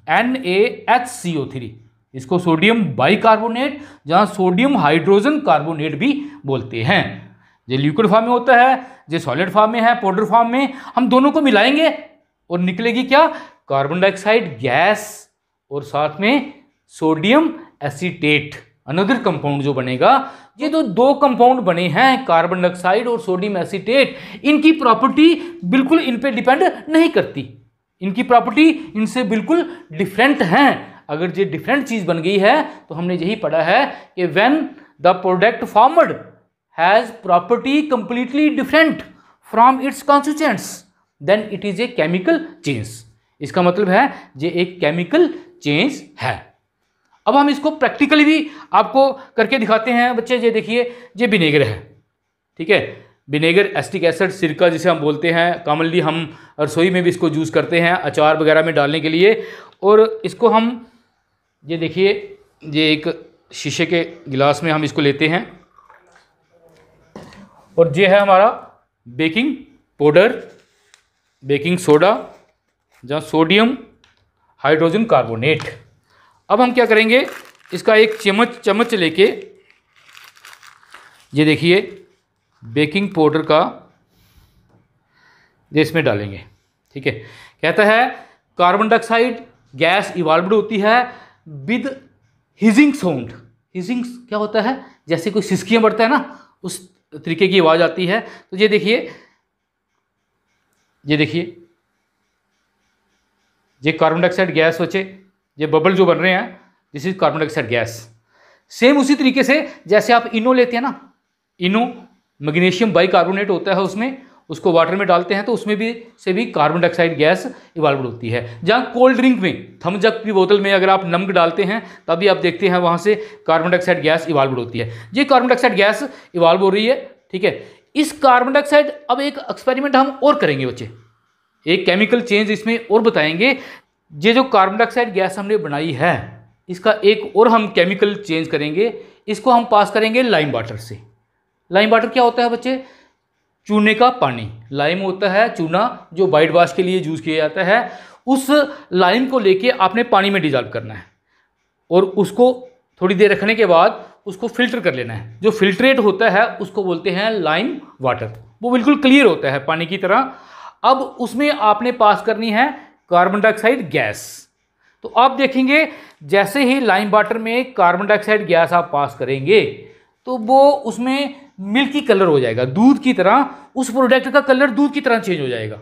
NaHCO3। इसको सोडियम बाइकार्बोनेट जहां सोडियम हाइड्रोजन कार्बोनेट भी बोलते हैं। ये लिक्विड फॉर्म में होता है, ये सॉलिड फॉर्म में है, पाउडर फॉर्म में। हम दोनों को मिलाएंगे और निकलेगी क्या, कार्बन डाइऑक्साइड गैस और साथ में सोडियम एसीटेट अनदर कंपाउंड जो बनेगा। ये तो दो कंपाउंड बने हैं कार्बन डाइऑक्साइड और सोडियम एसीटेट, इनकी प्रॉपर्टी बिल्कुल इन पे डिपेंड नहीं करती, इनकी प्रॉपर्टी इनसे बिल्कुल डिफरेंट हैं। अगर ये डिफरेंट चीज बन गई है तो हमने यही पढ़ा है कि when the product formed has property completely different from its constituents then it is a chemical change. इसका मतलब है ये एक केमिकल चेंज है। अब हम इसको प्रैक्टिकली भी आपको करके दिखाते हैं बच्चे। ये देखिए ये विनेगर है, ठीक है, विनेगर एसिटिक एसिड सिरका जिसे हम बोलते हैं, कॉमनली हम रसोई में भी इसको यूज़ करते हैं अचार वगैरह में डालने के लिए। और इसको हम ये देखिए ये एक शीशे के गिलास में हम इसको लेते हैं और ये है हमारा बेकिंग पाउडर, बेकिंग सोडा जहाँ सोडियम हाइड्रोजन कार्बोनेट। अब हम क्या करेंगे, इसका एक चम्मच लेके ये देखिए बेकिंग पाउडर का ये इसमें डालेंगे, ठीक है। कहता है कार्बन डाइऑक्साइड गैस इवॉल्व्ड होती है विद हिजिंग साउंड। हिजिंग क्या होता है, जैसे कोई सिसकियाँ बढ़ता है ना उस तरीके की आवाज़ आती है। तो ये देखिए ये कार्बन डाइऑक्साइड गैस बच्चे, ये बबल जो बन रहे हैं this is carbon dioxide gas. Same उसी तरीके से जैसे आप इनो लेते हैं ना, इनो मैग्नीशियम बाइकार्बोनेट होता है उसमें, उसको वाटर में डालते हैं तो उसमें भी से भी कार्बन डाइऑक्साइड गैस इवॉल्व होती है। जहाँ कोल्ड ड्रिंक में थम्स अप की बोतल में अगर आप नमक डालते हैं तभी आप देखते हैं वहाँ से कार्बन डाइऑक्साइड गैस इवॉल्व होती है। ये कार्बन डाइऑक्साइड गैस इवॉल्व हो रही है, ठीक है। इस कार्बन डाइऑक्साइड, अब एक एक्सपेरिमेंट हम और करेंगे बच्चे, एक केमिकल चेंज इसमें और बताएंगे। ये जो कार्बन डाइऑक्साइड गैस हमने बनाई है इसका एक और हम केमिकल चेंज करेंगे। इसको हम पास करेंगे लाइम वाटर से। लाइम वाटर क्या होता है बच्चे, चूने का पानी। लाइम होता है चूना जो वाइट वॉश के लिए यूज़ किया जाता है। उस लाइम को लेके आपने पानी में डिजॉल्व करना है और उसको थोड़ी देर रखने के बाद उसको फिल्टर कर लेना है। जो फिल्ट्रेट होता है उसको बोलते हैं लाइम वाटर। वो बिल्कुल क्लियर होता है पानी की तरह। अब उसमें आपने पास करनी है कार्बन डाइऑक्साइड गैस। तो आप देखेंगे जैसे ही लाइम वाटर में कार्बन डाइऑक्साइड गैस आप पास करेंगे तो वो उसमें मिल्की कलर हो जाएगा, दूध की तरह। उस प्रोडक्ट का कलर दूध की तरह चेंज हो जाएगा,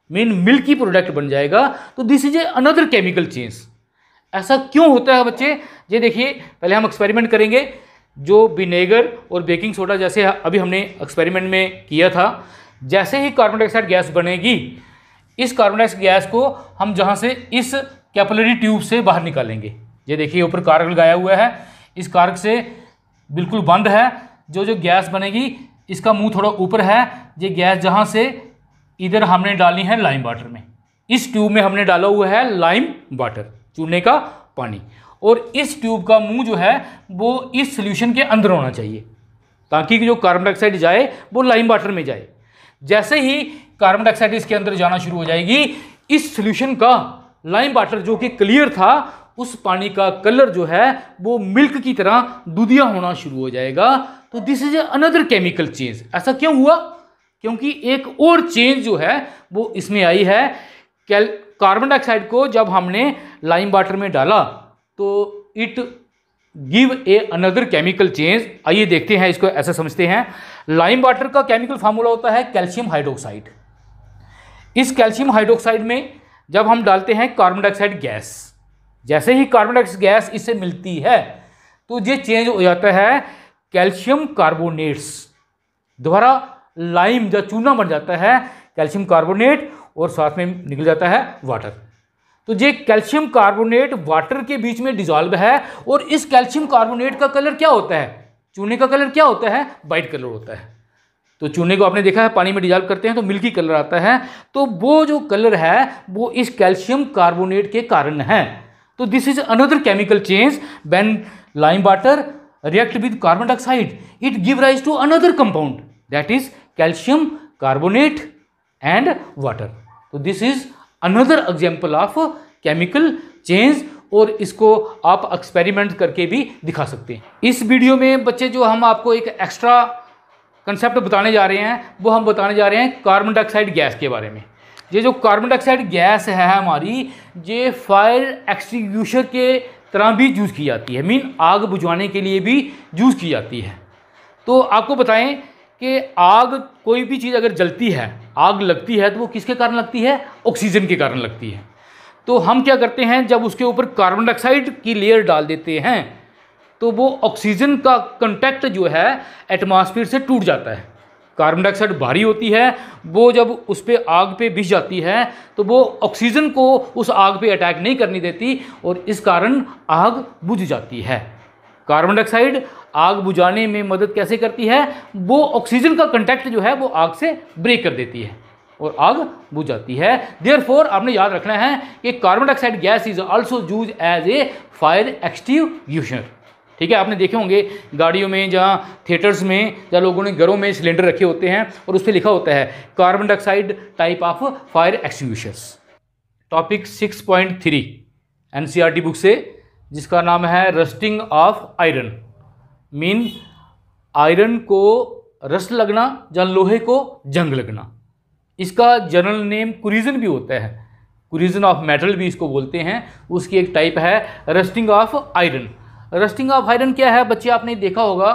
मीन मिल्की प्रोडक्ट बन जाएगा। तो this is a another chemical change. ऐसा क्यों होता है बच्चे? ये देखिए, पहले हम एक्सपेरिमेंट करेंगे। जो विनेगर और बेकिंग सोडा जैसे अभी हमने एक्सपेरिमेंट में किया था, जैसे ही कार्बन डाइऑक्साइड गैस बनेगी, इस कार्बन डाइऑक्साइड गैस को हम जहाँ से इस कैपिलरी ट्यूब से बाहर निकालेंगे। ये देखिए ऊपर कारक लगाया हुआ है, इस कारक से बिल्कुल बंद है। जो गैस बनेगी इसका मुंह थोड़ा ऊपर है। ये गैस जहाँ से इधर हमने डालनी है लाइम वाटर में, इस ट्यूब में हमने डाला हुआ है लाइम वाटर, चूने का पानी। और इस ट्यूब का मुंह जो है वो इस सोल्यूशन के अंदर होना चाहिए, ताकि जो कार्बन डाइऑक्साइड जाए वो लाइम वाटर में जाए। जैसे ही कार्बन डाइऑक्साइड इसके अंदर जाना शुरू हो जाएगी, इस सोल्यूशन का लाइम वाटर जो कि क्लियर था, उस पानी का कलर जो है वो मिल्क की तरह दूधिया होना शुरू हो जाएगा। तो this is another chemical change. ऐसा क्यों हुआ? क्योंकि एक और चेंज जो है वो इसमें आई है। कार्बन डाइऑक्साइड को जब हमने लाइम वाटर में डाला तो it give a another chemical change. आइए देखते हैं, इसको ऐसा समझते हैं। लाइम वाटर का केमिकल फार्मूला होता है कैल्शियम हाइड्रोक्साइड। इस कैल्शियम हाइड्रोक्साइड में जब हम डालते हैं कार्बन डाइऑक्साइड गैस, जैसे ही कार्बन डाइऑक्साइड गैस इससे मिलती है तो ये चेंज हो जाता है कैल्शियम कार्बोनेट्स, दोबारा लाइम या चूना बन जाता है कैल्शियम कार्बोनेट, और साथ में निकल जाता है वाटर। तो ये कैल्शियम कार्बोनेट वाटर के बीच में डिजॉल्व है, और इस कैल्शियम कार्बोनेट का कलर क्या होता है? चूने का कलर क्या होता है? वाइट कलर होता है। तो चूने को आपने देखा है पानी में डिजॉल्व करते हैं तो मिल्की कलर आता है। तो वो जो कलर है वो इस कैल्शियम कार्बोनेट के कारण है। तो this is another chemical change. When lime water react with carbon dioxide, it give rise to another compound, that is calcium carbonate and water. तो this is another example of chemical change, और इसको आप experiment करके भी दिखा सकते हैं। इस वीडियो में बच्चे जो हम आपको एक एक्स्ट्रा कंसेप्ट बताने जा रहे हैं, वो हम बताने जा रहे हैं कार्बन डाइऑक्साइड गैस के बारे में। ये जो कार्बन डाइऑक्साइड गैस है हमारी, ये फायर एक्सटिंग्विशर के तरह भी यूज़ की जाती है, मीन आग बुझाने के लिए भी यूज़ की जाती है। तो आपको बताएं कि आग, कोई भी चीज़ अगर जलती है, आग लगती है, तो वो किसके कारण लगती है? ऑक्सीजन के कारण लगती है। तो हम क्या करते हैं, जब उसके ऊपर कार्बन डाइऑक्साइड की लेयर डाल देते हैं तो वो ऑक्सीजन का कंटेक्ट जो है एटमॉस्फेयर से टूट जाता है। कार्बन डाइऑक्साइड भारी होती है, वो जब उस पर आग पे भिज जाती है तो वो ऑक्सीजन को उस आग पे अटैक नहीं करने देती, और इस कारण आग बुझ जाती है। कार्बन डाइऑक्साइड आग बुझाने में मदद कैसे करती है? वो ऑक्सीजन का कंटेक्ट जो है वो आग से ब्रेक कर देती है और आग बुझ जाती है। देयरफॉर आपने याद रखना है कि carbon dioxide gas is also used as a fire extinguisher. ठीक है, आपने देखे होंगे गाड़ियों में, जहाँ थिएटर्स में, या लोगों ने घरों में सिलेंडर रखे होते हैं और उस पर लिखा होता है carbon dioxide type of fire extinguishers. Topic 6.3 NCERT book से, जिसका नाम है rusting of iron, mean iron को रस्ट लगना या लोहे को जंग लगना। इसका जनरल नेम कुरिजन भी होता है, कुरिजन ऑफ मेटल भी इसको बोलते हैं। उसकी एक टाइप है rusting of iron. Rusting of iron क्या है बच्चे? आपने देखा होगा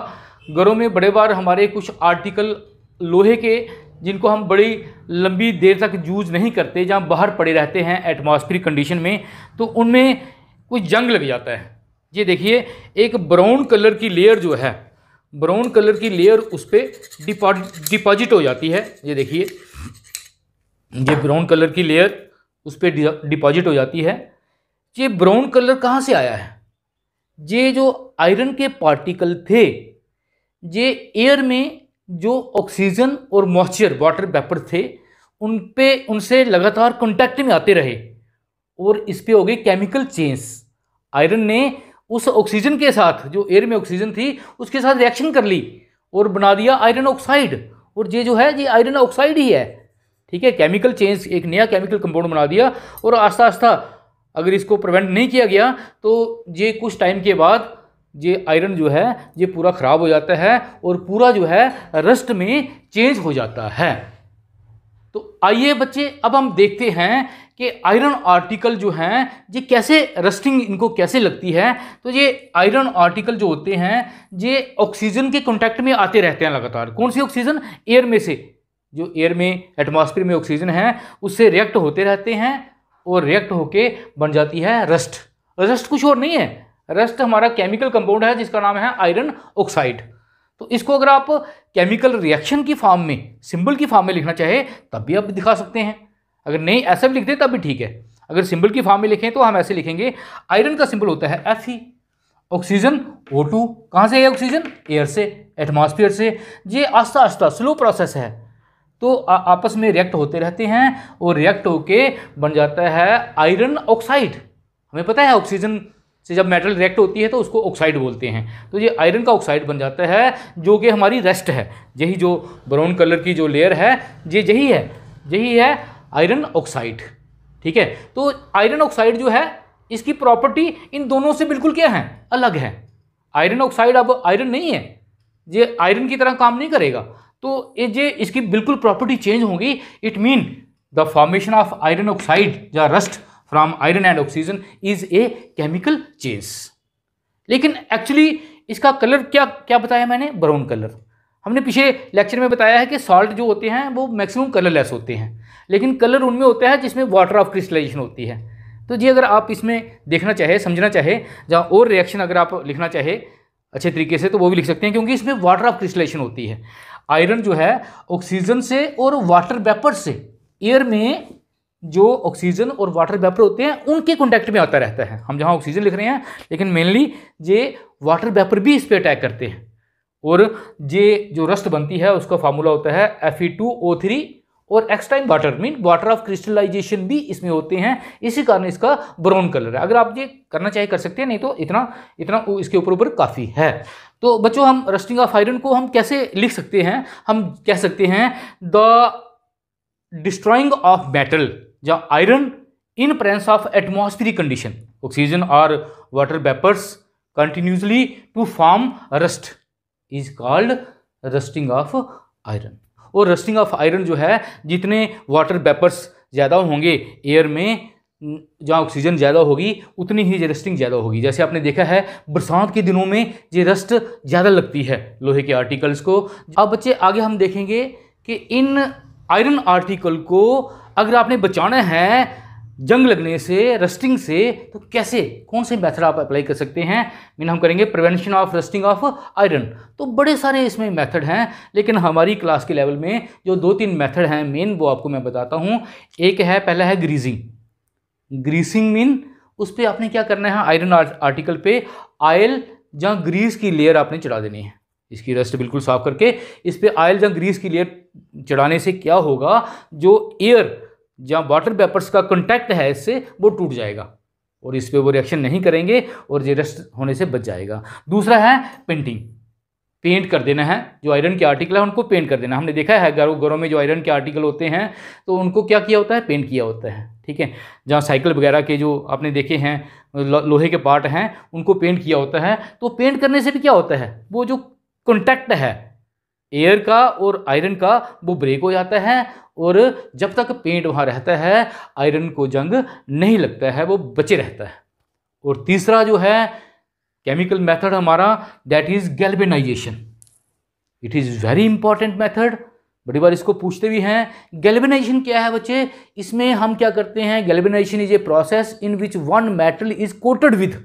घरों में बड़े बार हमारे कुछ आर्टिकल लोहे के, जिनको हम बड़ी लंबी देर तक यूज़ नहीं करते, जहाँ बाहर पड़े रहते हैं एटमॉस्फेरिक कंडीशन में, तो उनमें कुछ जंग लग जाता है। ये देखिए एक ब्राउन कलर की लेयर जो है, ब्राउन कलर की लेयर उस पर डिपॉजिट हो जाती है। ये देखिए ये ब्राउन कलर की लेयर उस पर डिपॉजिट हो जाती है। ये ब्राउन कलर कहाँ से आया है? ये जो आयरन के पार्टिकल थे, ये एयर में जो ऑक्सीजन और मॉइस्चर, वाटर वेपर थे, उनसे लगातार कांटेक्ट में आते रहे, और इस पे हो गई केमिकल चेंज। आयरन ने उस ऑक्सीजन के साथ, जो एयर में ऑक्सीजन थी, उसके साथ रिएक्शन कर ली और बना दिया आयरन ऑक्साइड, और ये जो है ये आयरन ऑक्साइड ही है। ठीक है, केमिकल चेंज, एक नया केमिकल कंपाउंड बना दिया, और आस्ता आस्ता अगर इसको प्रिवेंट नहीं किया गया तो ये कुछ टाइम के बाद ये आयरन जो है ये पूरा ख़राब हो जाता है और पूरा जो है रस्ट में चेंज हो जाता है। तो आइए बच्चे अब हम देखते हैं कि आयरन आर्टिकल जो हैं ये कैसे रस्टिंग इनको कैसे लगती है। तो ये आयरन आर्टिकल जो होते हैं ये ऑक्सीजन के कांटेक्ट में आते रहते हैं लगातार। कौन सी ऑक्सीजन? एयर में से, जो एयर में एटमॉस्फेयर में ऑक्सीजन है उससे रिएक्ट होते रहते हैं और रिएक्ट होके बन जाती है रस्ट। रस्ट कुछ और नहीं है, रस्ट हमारा केमिकल कंपाउंड है जिसका नाम है आयरन ऑक्साइड। तो इसको अगर आप केमिकल रिएक्शन की फॉर्म में, सिंबल की फॉर्म में लिखना चाहे तब भी आप दिखा सकते हैं, अगर नहीं ऐसा भी लिखते तब भी ठीक है। अगर सिंबल की फॉर्म में लिखें तो हम ऐसे लिखेंगे, आयरन का सिंबल होता है Fe, ऑक्सीजन O2। कहाँ से है ऑक्सीजन? एयर से, एटमॉस्फेयर से। ये आस्ता आस्ता स्लो प्रोसेस है, तो आपस में रिएक्ट होते रहते हैं और रिएक्ट होके बन जाता है आयरन ऑक्साइड। हमें पता है ऑक्सीजन से जब मेटल रिएक्ट होती है तो उसको ऑक्साइड बोलते हैं। तो ये आयरन का ऑक्साइड बन जाता है जो कि हमारी रेस्ट है। यही जो ब्राउन कलर की जो लेयर है ये यही है आयरन ऑक्साइड। ठीक है, तो आयरन ऑक्साइड जो है इसकी प्रॉपर्टी इन दोनों से बिल्कुल क्या है? अलग है। आयरन ऑक्साइड अब आयरन नहीं है, ये आयरन की तरह काम नहीं करेगा, तो ये इसकी बिल्कुल प्रॉपर्टी चेंज होगी। It mean the formation of iron oxide या rust from iron and oxygen is a chemical change. लेकिन एक्चुअली इसका कलर क्या बताया मैंने? Brown colour. हमने पिछले लेक्चर में बताया है कि सॉल्ट जो होते हैं वो मैक्सिमम कलरलेस होते हैं, लेकिन कलर उनमें होता है जिसमें वाटर ऑफ क्रिस्टलाइजेशन होती है। तो जी अगर आप इसमें देखना चाहे, समझना चाहे, जहाँ और रिएक्शन अगर आप लिखना चाहे अच्छे तरीके से तो वो भी लिख सकते हैं, क्योंकि इसमें वाटर ऑफ क्रिस्टलाइजेशन होती है। आयरन जो है ऑक्सीजन से और वाटर वेपर से, एयर में जो ऑक्सीजन और वाटर वेपर होते हैं उनके कॉन्टैक्ट में आता रहता है। हम जहाँ ऑक्सीजन लिख रहे हैं लेकिन मेनली ये वाटर वेपर भी इस पर अटैक करते हैं, और ये जो रस्ट बनती है उसका फार्मूला होता है Fe2O3 और X time water, mean water of crystallisation भी इसमें होते हैं, इसी कारण इसका ब्राउन कलर है। अगर आप ये करना चाहे कर सकते हैं, नहीं तो इतना इसके ऊपर काफ़ी है। तो बच्चों हम रस्टिंग ऑफ आयरन को हम कैसे लिख सकते हैं? हम कह सकते हैं द डिस्ट्रॉइंग ऑफ मेटल या iron in presence of atmospheric condition, oxygen और water vapours continuously to form rust is called rusting of iron. और रस्टिंग ऑफ आयरन जो है, जितने वाटर वेपर्स ज़्यादा होंगे एयर में, जहाँ ऑक्सीजन ज़्यादा होगी उतनी ही रस्टिंग ज़्यादा होगी। जैसे आपने देखा है बरसात के दिनों में ये रस्ट ज़्यादा लगती है लोहे के आर्टिकल्स को। अब बच्चे आगे हम देखेंगे कि इन आयरन आर्टिकल को अगर आपने बचाना है जंग लगने से, रस्टिंग से, तो कैसे, कौन से मेथड आप अप्लाई कर सकते हैं? मीन हम करेंगे prevention of rusting of iron. तो बड़े सारे इसमें मेथड हैं, लेकिन हमारी क्लास के लेवल में जो 2-3 मेथड हैं मेन, वो आपको मैं बताता हूँ। एक है, पहला है ग्रीसिंग। ग्रीसिंग मीन उस पर आपने क्या करना है, आयरन आर्टिकल पे ऑयल या ग्रीस की लेयर आपने चढ़ा देनी है। इसकी रस्ट बिल्कुल साफ करके इस पर ऑयल या ग्रीस की लेयर चढ़ाने से क्या होगा, जो एयर जहाँ वाटर वेपर्स का कांटेक्ट है इससे वो टूट जाएगा और इस पे वो रिएक्शन नहीं करेंगे और ये रस्ट होने से बच जाएगा। दूसरा है पेंटिंग, पेंट कर देना है। जो आयरन के आर्टिकल है उनको पेंट कर देना। हमने देखा है घरों में जो आयरन के आर्टिकल होते हैं तो उनको क्या किया होता है, पेंट किया होता है। ठीक है, जहाँ साइकिल वगैरह के जो आपने देखे हैं लोहे के पार्ट हैं उनको पेंट किया होता है। तो पेंट करने से भी क्या होता है, वो जो कॉन्टैक्ट है एयर का और आयरन का वो ब्रेक हो जाता है, और जब तक पेंट वहाँ रहता है आयरन को जंग नहीं लगता है, वो बचे रहता है। और तीसरा जो है केमिकल मेथड हमारा, that is galvanisation. It is very important method, बड़ी बार इसको पूछते भी हैं। गैल्वेनाइजेशन क्या है बच्चे? इसमें हम क्या करते हैं, galvanisation is a process in which one metal is coated with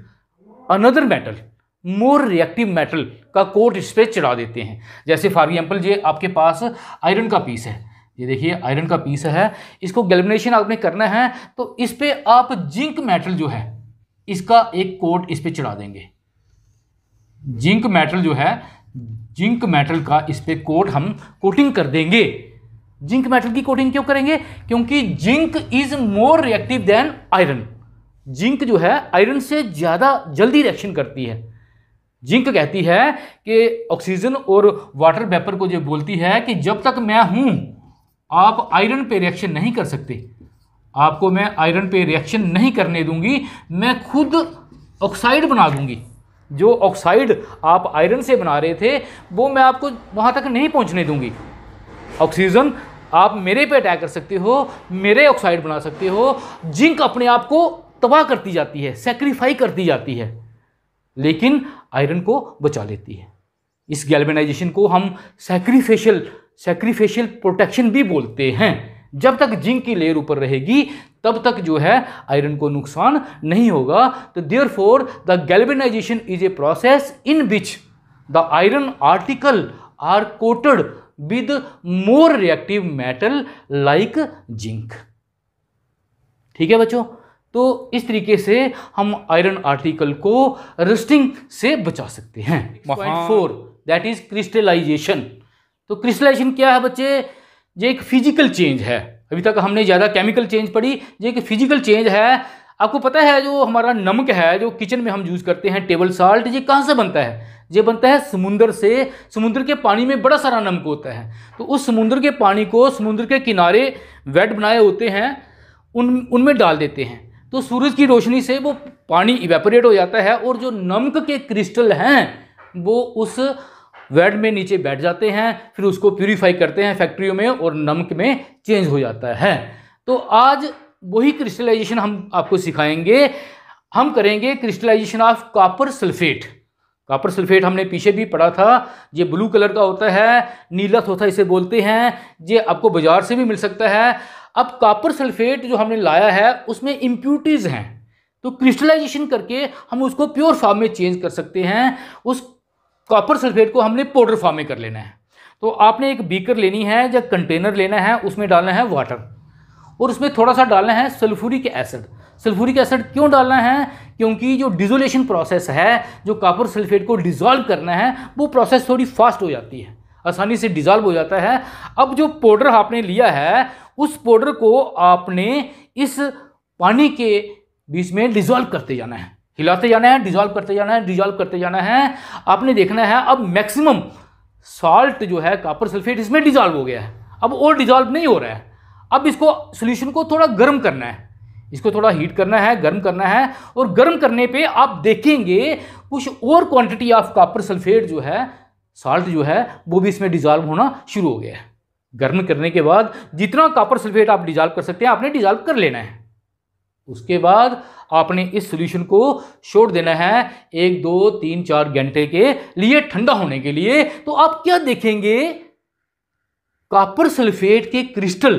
another metal, more reactive metal का कोट इस पर चढ़ा देते हैं। जैसे फॉर एग्जाम्पल ये आपके पास आयरन का पीस है, ये देखिए आयरन का पीस है, इसको गैल्वेनाइजेशन आपने करना है तो इस पे आप जिंक मेटल जो है इसका एक कोट इस पे चढ़ा देंगे। जिंक मेटल जो है, जिंक मेटल का इस पे कोट हम कोटिंग कर देंगे। जिंक मेटल की कोटिंग क्यों करेंगे? क्योंकि zinc is more reactive than iron. Zinc जो है आयरन से ज़्यादा जल्दी रिएक्शन करती है। जिंक कहती है कि ऑक्सीजन और वाटर वेपर को जो बोलती है कि जब तक मैं हूं आप आयरन पे रिएक्शन नहीं कर सकते, आपको मैं आयरन पे रिएक्शन नहीं करने दूंगी, मैं खुद ऑक्साइड बना दूंगी। जो ऑक्साइड आप आयरन से बना रहे थे वो मैं आपको वहाँ तक नहीं पहुँचने दूंगी। ऑक्सीजन आप मेरे पे अटैक कर सकते हो, मेरे ऑक्साइड बना सकते हो। जिंक अपने आप को तबाह करती जाती है, सेक्रीफाई करती जाती है, लेकिन आयरन को बचा लेती है। इस गैल्वेनाइजेशन को हम सैक्रिफिशियल प्रोटेक्शन भी बोलते हैं। जब तक जिंक की लेयर ऊपर रहेगी तब तक जो है आयरन को नुकसान नहीं होगा। तो therefore the galvanisation is a process in which the iron article are coated with more reactive metal like zinc. ठीक है बच्चों, तो इस तरीके से हम आयरन आर्टिकल को रस्टिंग से बचा सकते हैं। Point 4 that is crystallisation. तो क्रिस्टलाइजेशन क्या है बच्चे? ये एक फिजिकल चेंज है। अभी तक हमने ज़्यादा केमिकल चेंज पढ़ी, ये एक फिजिकल चेंज है। आपको पता है जो हमारा नमक है जो किचन में हम यूज़ करते हैं, टेबल साल्ट, ये कहाँ से बनता है? ये बनता है समुंदर से। समुद्र के पानी में बड़ा सारा नमक होता है, तो उस समुद्र के पानी को समुद्र के किनारे वेट बनाए होते हैं उनमें डाल देते हैं, तो सूरज की रोशनी से वो पानी इवेपोरेट हो जाता है और जो नमक के क्रिस्टल हैं वो उस वेट में नीचे बैठ जाते हैं। फिर उसको प्यूरीफाई करते हैं फैक्ट्रियों में और नमक में चेंज हो जाता है। तो आज वही क्रिस्टलाइजेशन हम आपको सिखाएंगे। हम करेंगे crystallisation of copper sulphate. Copper sulphate हमने पीछे भी पढ़ा था। ये ब्लू कलर का होता है, नीला थोथा इसे बोलते हैं। ये आपको बाजार से भी मिल सकता है। अब कॉपर सल्फेट जो हमने लाया है उसमें इम्प्यूरिटीज हैं, तो क्रिस्टलाइजेशन करके हम उसको प्योर फॉर्म में चेंज कर सकते हैं। उस कॉपर सल्फेट को हमने पाउडर फॉर्म में कर लेना है। तो आपने एक बीकर लेनी है या कंटेनर लेना है, उसमें डालना है वाटर और उसमें थोड़ा सा डालना है सल्फ्यूरिक एसिड। सल्फ्यूरिक एसिड क्यों डालना है? क्योंकि जो डिसोलेशन प्रोसेस है, जो कॉपर सल्फेट को डिसॉल्व करना है, वो प्रोसेस थोड़ी फास्ट हो जाती है, आसानी से डिसॉल्व हो जाता है। अब जो पाउडर आपने लिया है उस पाउडर को आपने इस पानी के बीच में डिसॉल्व करते जाना है, हिलाते जाना है, डिसॉल्व करते जाना है, डिसॉल्व करते जाना है। आपने देखना है अब मैक्सिमम साल्ट जो है कॉपर सल्फेट इसमें डिसॉल्व हो गया है, अब और डिसॉल्व नहीं हो रहा है। अब इसको सॉल्यूशन को थोड़ा गर्म करना है, इसको थोड़ा हीट करना है, गर्म करना है, और गर्म करने पे आप देखेंगे कुछ और क्वांटिटी ऑफ कॉपर सल्फेट जो है, साल्ट जो है, वो भी इसमें डिसॉल्व होना शुरू हो गया है। गर्म करने के बाद जितना कॉपर सल्फेट आप डिसॉल्व कर सकते हैं आपने डिसॉल्व कर लेना है। उसके बाद आपने इस सॉल्यूशन को छोड़ देना है 1, 2, 3, 4 घंटे के लिए ठंडा होने के लिए। तो आप क्या देखेंगे? कॉपर सल्फेट के क्रिस्टल,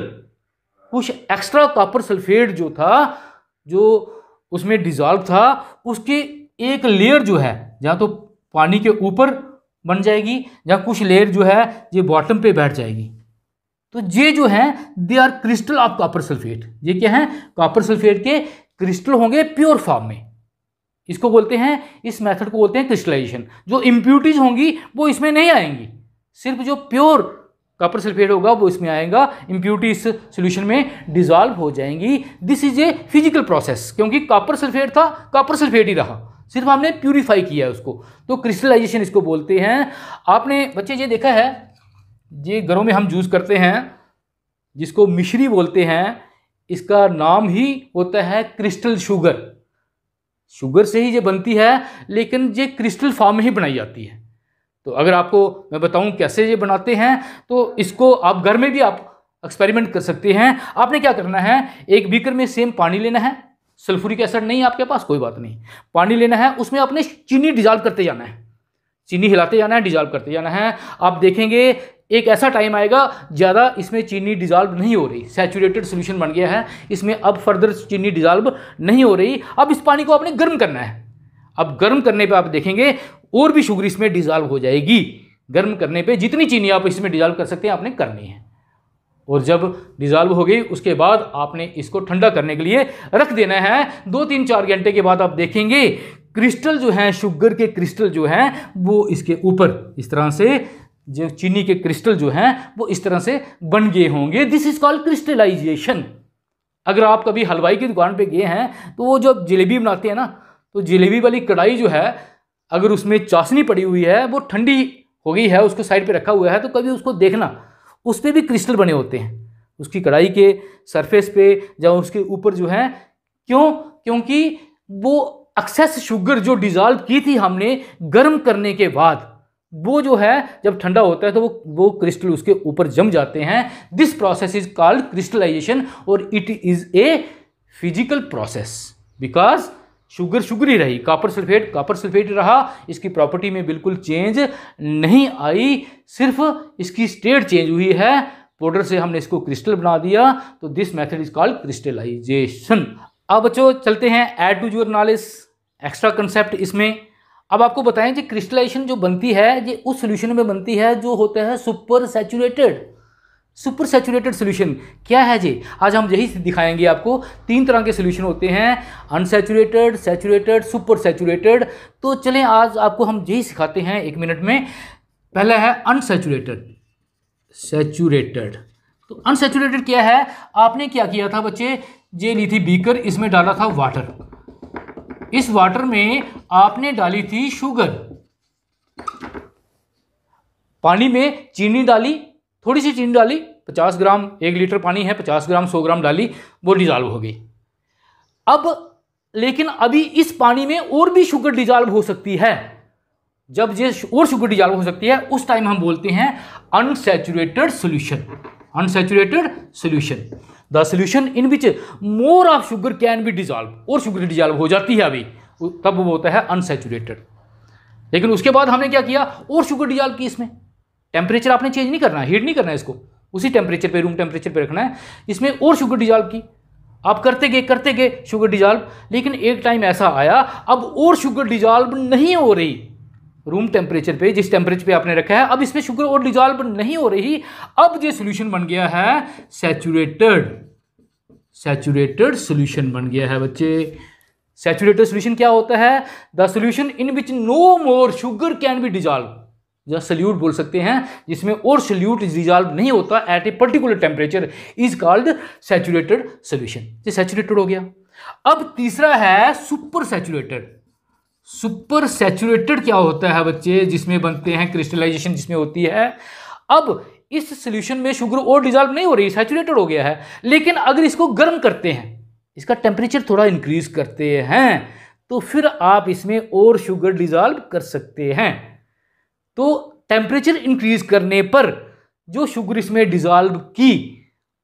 कुछ एक्स्ट्रा कॉपर सल्फेट जो था, जो उसमें डिसॉल्व था, उसके एक लेयर जो है जहां तो पानी के ऊपर बन जाएगी, जहां कुछ लेयर जो है ये बॉटम पे बैठ जाएगी। तो ये जो है they are crystal of copper sulphate. ये क्या है? कॉपर सल्फेट के क्रिस्टल होंगे प्योर फॉर्म में। इसको बोलते हैं, इस मेथड को बोलते हैं क्रिस्टलाइजेशन। जो इम्प्यूरिटीज होंगी वो इसमें नहीं आएंगी, सिर्फ जो प्योर कॉपर सल्फेट होगा वो इसमें आएगा, इम्प्यूरिटी इस सॉल्यूशन में डिसॉल्व हो जाएंगी। This is a physical process, क्योंकि कॉपर सल्फेट था, कॉपर सल्फेट ही रहा, सिर्फ हमने प्यूरिफाई किया है उसको, तो क्रिस्टलाइजेशन इसको बोलते हैं। आपने बच्चे ये देखा है, ये घरों में हम यूज करते हैं जिसको मिश्री बोलते हैं, इसका नाम ही होता है क्रिस्टल शुगर। शुगर से ही ये बनती है, लेकिन ये क्रिस्टल फॉर्म में ही बनाई जाती है। तो अगर आपको मैं बताऊं कैसे ये बनाते हैं, तो इसको आप घर में भी आप एक्सपेरिमेंट कर सकते हैं। आपने क्या करना है, एक बीकर में सेम पानी लेना है, सल्फ्यूरिक एसिड नहीं आपके पास, कोई बात नहीं, पानी लेना है, उसमें आपने चीनी डिसॉल्व करते जाना है, चीनी हिलाते जाना है, डिसॉल्व करते जाना है। आप देखेंगे एक ऐसा टाइम आएगा ज़्यादा इसमें चीनी डिसॉल्व नहीं हो रही, सैचुरेटेड सॉल्यूशन बन गया है, इसमें अब फर्दर चीनी डिसॉल्व नहीं हो रही। अब इस पानी को आपने गर्म करना है। अब गर्म करने पे आप देखेंगे और भी शुगर इसमें डिसॉल्व हो जाएगी। गर्म करने पे जितनी चीनी आप इसमें डिसॉल्व कर सकते हैं आपने करनी है, और जब डिसॉल्व हो गई उसके बाद आपने इसको ठंडा करने के लिए रख देना है। 2, 3, 4 घंटे के बाद आप देखेंगे क्रिस्टल जो है, शुगर के क्रिस्टल जो हैं वो इसके ऊपर इस तरह से, जो चीनी के क्रिस्टल जो हैं वो इस तरह से बन गए होंगे। This is called crystallisation. अगर आप कभी हलवाई की दुकान पे गए हैं तो वो जो जलेबी बनाते हैं ना, तो जलेबी वाली कढ़ाई जो है, अगर उसमें चाशनी पड़ी हुई है, वो ठंडी हो गई है, उसको साइड पे रखा हुआ है, तो कभी उसको देखना, उस पर भी क्रिस्टल बने होते हैं उसकी कढ़ाई के सरफेस पे या उसके ऊपर जो है। क्यों? क्योंकि वो एक्सेस शुगर जो डिजॉल्व की थी हमने गर्म करने के बाद, वो जो है जब ठंडा होता है तो वो क्रिस्टल उसके ऊपर जम जाते हैं। This process is called crystallisation और it is a physical process because sugar ही रही, कॉपर सल्फेट ही रहा, इसकी प्रॉपर्टी में बिल्कुल चेंज नहीं आई, सिर्फ इसकी स्टेट चेंज हुई है। पाउडर से हमने इसको क्रिस्टल बना दिया, तो this method is called crystallisation. अब बच्चों चलते हैं add to your knowledge, extra concept इसमें। अब आपको बताएं कि क्रिस्टलाइजेशन जो बनती है ये उस सोल्यूशन में बनती है जो होता है सुपर सैचुरेटेड सोल्यूशन। क्या है जी, आज हम यही दिखाएंगे आपको। 3 तरह के सोल्यूशन होते हैं, अनसैचुरेटेड, सैचुरेटेड, सुपर सैचुरेटेड। तो चलें आज आपको हम यही सिखाते हैं 1 मिनट में। पहला है अनसैचुरेटेड। तो अनसैचुरेटेड क्या है, आपने क्या किया था बच्चे, ये ली थी बीकर, इसमें डाला था वाटर, इस वाटर में आपने डाली थी शुगर, पानी में चीनी डाली, थोड़ी सी चीनी डाली, 50 ग्राम, 1 लीटर पानी है, 50 ग्राम 100 ग्राम डाली, वो डिजॉल्व हो गई। अब लेकिन अभी इस पानी में और भी शुगर डिजॉल्व हो सकती है। जब ये और शुगर डिजॉल्व हो सकती है उस टाइम हम बोलते हैं unsaturated solution. The solution in which more of sugar can be dissolve, और शुगर डिजॉल्व हो जाती है अभी, तब वो होता है अनसैचुरेटेड। लेकिन उसके बाद हमने क्या किया, और शुगर डिजॉल्व की, इसमें टेम्परेचर आपने चेंज नहीं करना है, हीट नहीं करना है इसको, उसी टेम्परेचर पे, रूम टेम्परेचर पे रखना है। इसमें और शुगर डिजॉल्व की, आप करते गए शुगर डिजॉल्व, लेकिन एक टाइम ऐसा आया अब और शुगर डिजॉल्व नहीं हो रही रूम टेम्परेचर पे, जिस टेम्परेचर पे आपने रखा है, अब इसमें शुगर और डिजॉल्व नहीं हो रही। अब ये सोल्यूशन बन गया है सैचुरेटेड सोल्यूशन बन गया है बच्चे। सैचुरेटेड सोल्यूशन क्या होता है, the solution in which no more sugar can be dissolve, या सल्यूट बोल सकते हैं, जिसमें और सल्यूट डिजॉल्व नहीं होता at a particular temperature, is called saturated solution. ये सैचुरेटेड हो गया। अब तीसरा है सुपर सैचुरेटेड क्या होता है बच्चे, जिसमें बनते हैं क्रिस्टलाइजेशन जिसमें होती है। अब इस सोल्यूशन में शुगर और डिजॉल्व नहीं हो रही, सैचुरेटेड हो गया है, लेकिन अगर इसको गर्म करते हैं, इसका टेम्परेचर थोड़ा इंक्रीज करते हैं, तो फिर आप इसमें और शुगर डिजॉल्व कर सकते हैं। तो टेम्परेचर इंक्रीज करने पर जो शुगर इसमें डिजॉल्व की,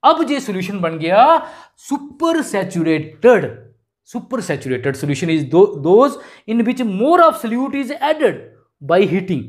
अब ये सोल्यूशन बन गया super saturated solution is those in which more of solute is added by heating.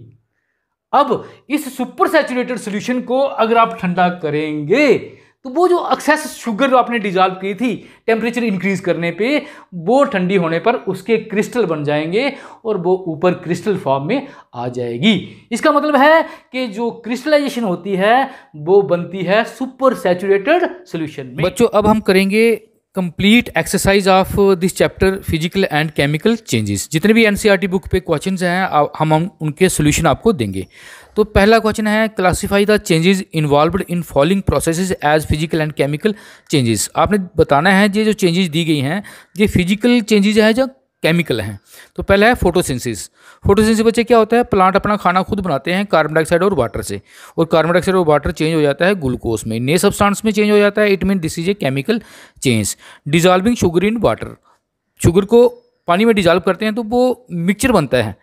अब इस सुपर सैचुरेटेड सोल्यूशन को अगर आप ठंडा करेंगे तो वो जो एक्सेस शुगर आपने डिजॉल्व की थी टेम्परेचर इंक्रीज करने पे, वो ठंडी होने पर उसके क्रिस्टल बन जाएंगे और वो ऊपर क्रिस्टल फॉर्म में आ जाएगी। इसका मतलब है कि जो क्रिस्टलाइजेशन होती है वो बनती है सुपर सैचुरेटेड सॉल्यूशन में। बच्चों अब हम करेंगे complete exercise of this chapter physical and chemical changes. जितने भी एनसीईआरटी बुक पे क्वेश्चंस हैं हम उनके सोल्यूशन आपको देंगे। तो पहला क्वेश्चन है, classify the changes involved in following processes as physical and chemical changes. आपने बताना है ये जो चेंजेस दी गई हैं ये फिजिकल चेंजेस है या केमिकल हैं। तो पहला है फोटोसिंथेसिस। फोटोसिंथेसिस बच्चे क्या होता है, प्लांट अपना खाना खुद बनाते हैं कार्बन डाइऑक्साइड और वाटर से, और कार्बन डाइऑक्साइड और वाटर चेंज हो जाता है ग्लूकोज में, नए सब्सटेंस में चेंज हो जाता है। It mean this is a chemical change. Dissolving sugar in water, sugar को पानी में डिजॉल्व करते हैं तो वो मिक्सचर बनता है,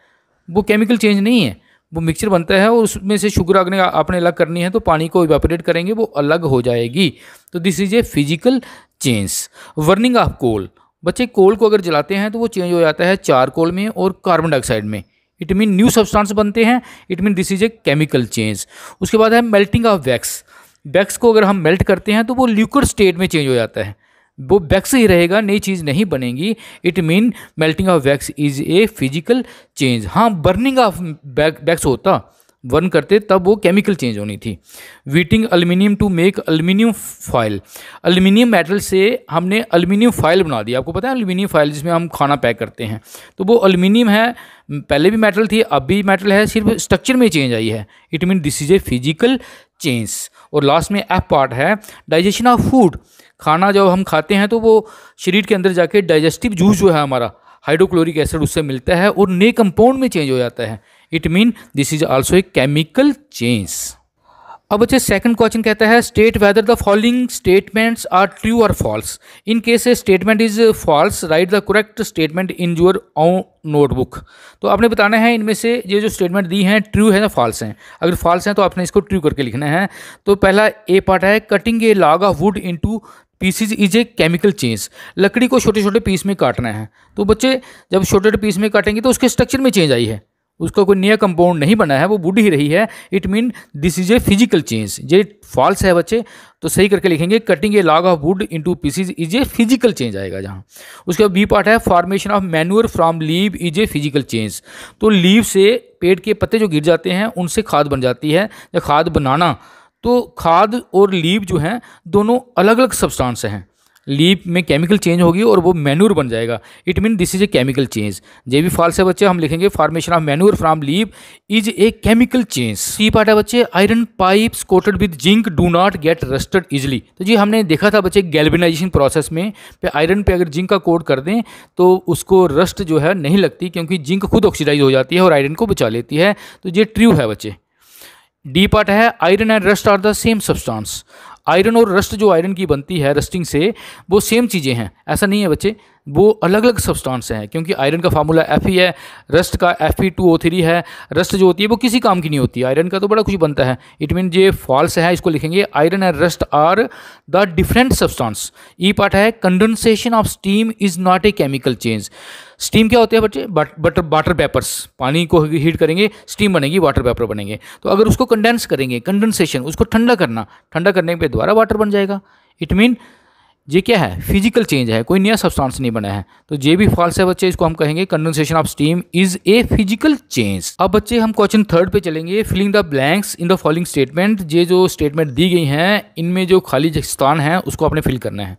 वो केमिकल चेंज नहीं है, वो मिक्सचर बनता है और उसमें से शुगर आपने अलग करनी है तो पानी को इवेपोरेट करेंगे वो अलग हो जाएगी। तो this is a physical change. Burning of coal, बच्चे कोल को अगर जलाते हैं तो वो चेंज हो जाता है चारकोल में और कार्बन डाइऑक्साइड में, इट मीन न्यू सब्सटेंस बनते हैं, it mean this is a chemical change. उसके बाद है मेल्टिंग ऑफ वैक्स। वैक्स को अगर हम मेल्ट करते हैं तो वो लिक्विड स्टेट में चेंज हो जाता है, वो वैक्स ही रहेगा, नई चीज़ नहीं बनेगी। It mean melting of wax is a physical change. हाँ, बर्निंग ऑफ वैक्स होता, बर्न करते तब वो केमिकल चेंज होनी थी। Beating aluminium to make aluminium foil, aluminium metal से हमने एल्यूमिनियम फॉइल बना दिया। आपको पता है एल्यूमिनियम फॉइल जिसमें हम खाना पैक करते हैं, तो वो एल्यूमिनियम है, पहले भी मेटल थी अब भी मेटल है, सिर्फ स्ट्रक्चर में चेंज आई है। It mean this is a physical change. और लास्ट में एफ पार्ट है डाइजेशन ऑफ फूड। खाना जब हम खाते हैं तो वो शरीर के अंदर जाके डाइजेस्टिव जूस जो है हमारा हाइड्रोक्लोरिक एसिड उससे मिलता है और नए कंपाउंड में चेंज हो जाता है। It mean this is also a chemical change. अब बच्चे सेकंड क्वेश्चन कहता है state whether the following statements are true और false. In case a statement is false write the correct statement in your own notebook. तो आपने बताना है इनमें से ये जो स्टेटमेंट दी हैं ट्रू है या फॉल्स हैं। अगर फॉल्स हैं तो आपने इसको ट्रू करके लिखना है। तो पहला ए पार्ट है cutting a log of wood into pieces is a chemical change. लकड़ी को छोटे छोटे पीस में काटना है। तो बच्चे जब छोटे छोटे पीस में काटेंगे तो उसके स्ट्रक्चर में चेंज आई है, उसका कोई नया कंपाउंड नहीं बना है, वो वुड ही रही है। It mean this is a physical change. ये फॉल्स है बच्चे, तो सही करके लिखेंगे cutting a log of wood into pieces is a physical change आएगा जहाँ। उसके बाद बी पार्ट है formation of manure from leave is a physical change. तो लीव से पेड़ के पत्ते जो गिर जाते हैं उनसे खाद बन जाती है। या खाद बनाना, तो खाद और लीव जो हैं दोनों अलग अलग सब्सटेंस हैं। लीव में केमिकल चेंज होगी और वो मैन्यूर बन जाएगा। It mean this is a chemical change. ये भी फॉल्स है बच्चे, हम लिखेंगे formation of manure from leave is a chemical change. C part है बच्चे iron pipes coated with zinc do not get rusted easily. तो जी हमने देखा था बच्चे गैल्वेनाइजेशन प्रोसेस में पे आयरन पे अगर जिंक का कोट कर दें तो उसको रस्ट जो है नहीं लगती, क्योंकि जिंक खुद ऑक्सीडाइज हो जाती है और आयरन को बचा लेती है। तो ये ट्रू है बच्चे। डी पार्ट है iron and rust are the same substance. Iron और रस्ट जो आयरन की बनती है रस्टिंग से, वो सेम चीज़ें हैं। ऐसा नहीं है बच्चे, वो अलग अलग सब्सटेंस हैं। क्योंकि आयरन का फार्मूला Fe है, रस्ट का Fe2O3 है। रस्ट जो होती है वो किसी काम की नहीं होती, आयरन का तो बड़ा कुछ बनता है। इट मीन ये फॉल्स है, इसको लिखेंगे iron and rust are the different substance. E part है condensation of steam is not a chemical change. Steam क्या होते हैं बच्चे? Water vapours. पानी को हीट करेंगे, स्टीम बनेगी, वाटर वेपर बनेंगे। तो अगर उसको कंडेंस करेंगे, कंडेंसेशन, उसको ठंडा करना, ठंडा करने पे दोबारा वाटर बन जाएगा। इट मीन ये क्या है? फिजिकल चेंज है, कोई नया सब्सटेंस नहीं बना है। तो ये भी फॉल्स है बच्चे, इसको हम कहेंगे condensation of steam is a physical change. अब बच्चे हम क्वेश्चन थर्ड पे चलेंगे, filling the blanks in the following statement. ये जो स्टेटमेंट दी गई हैं इनमें जो खाली स्थान है उसको आपने फिल करना है।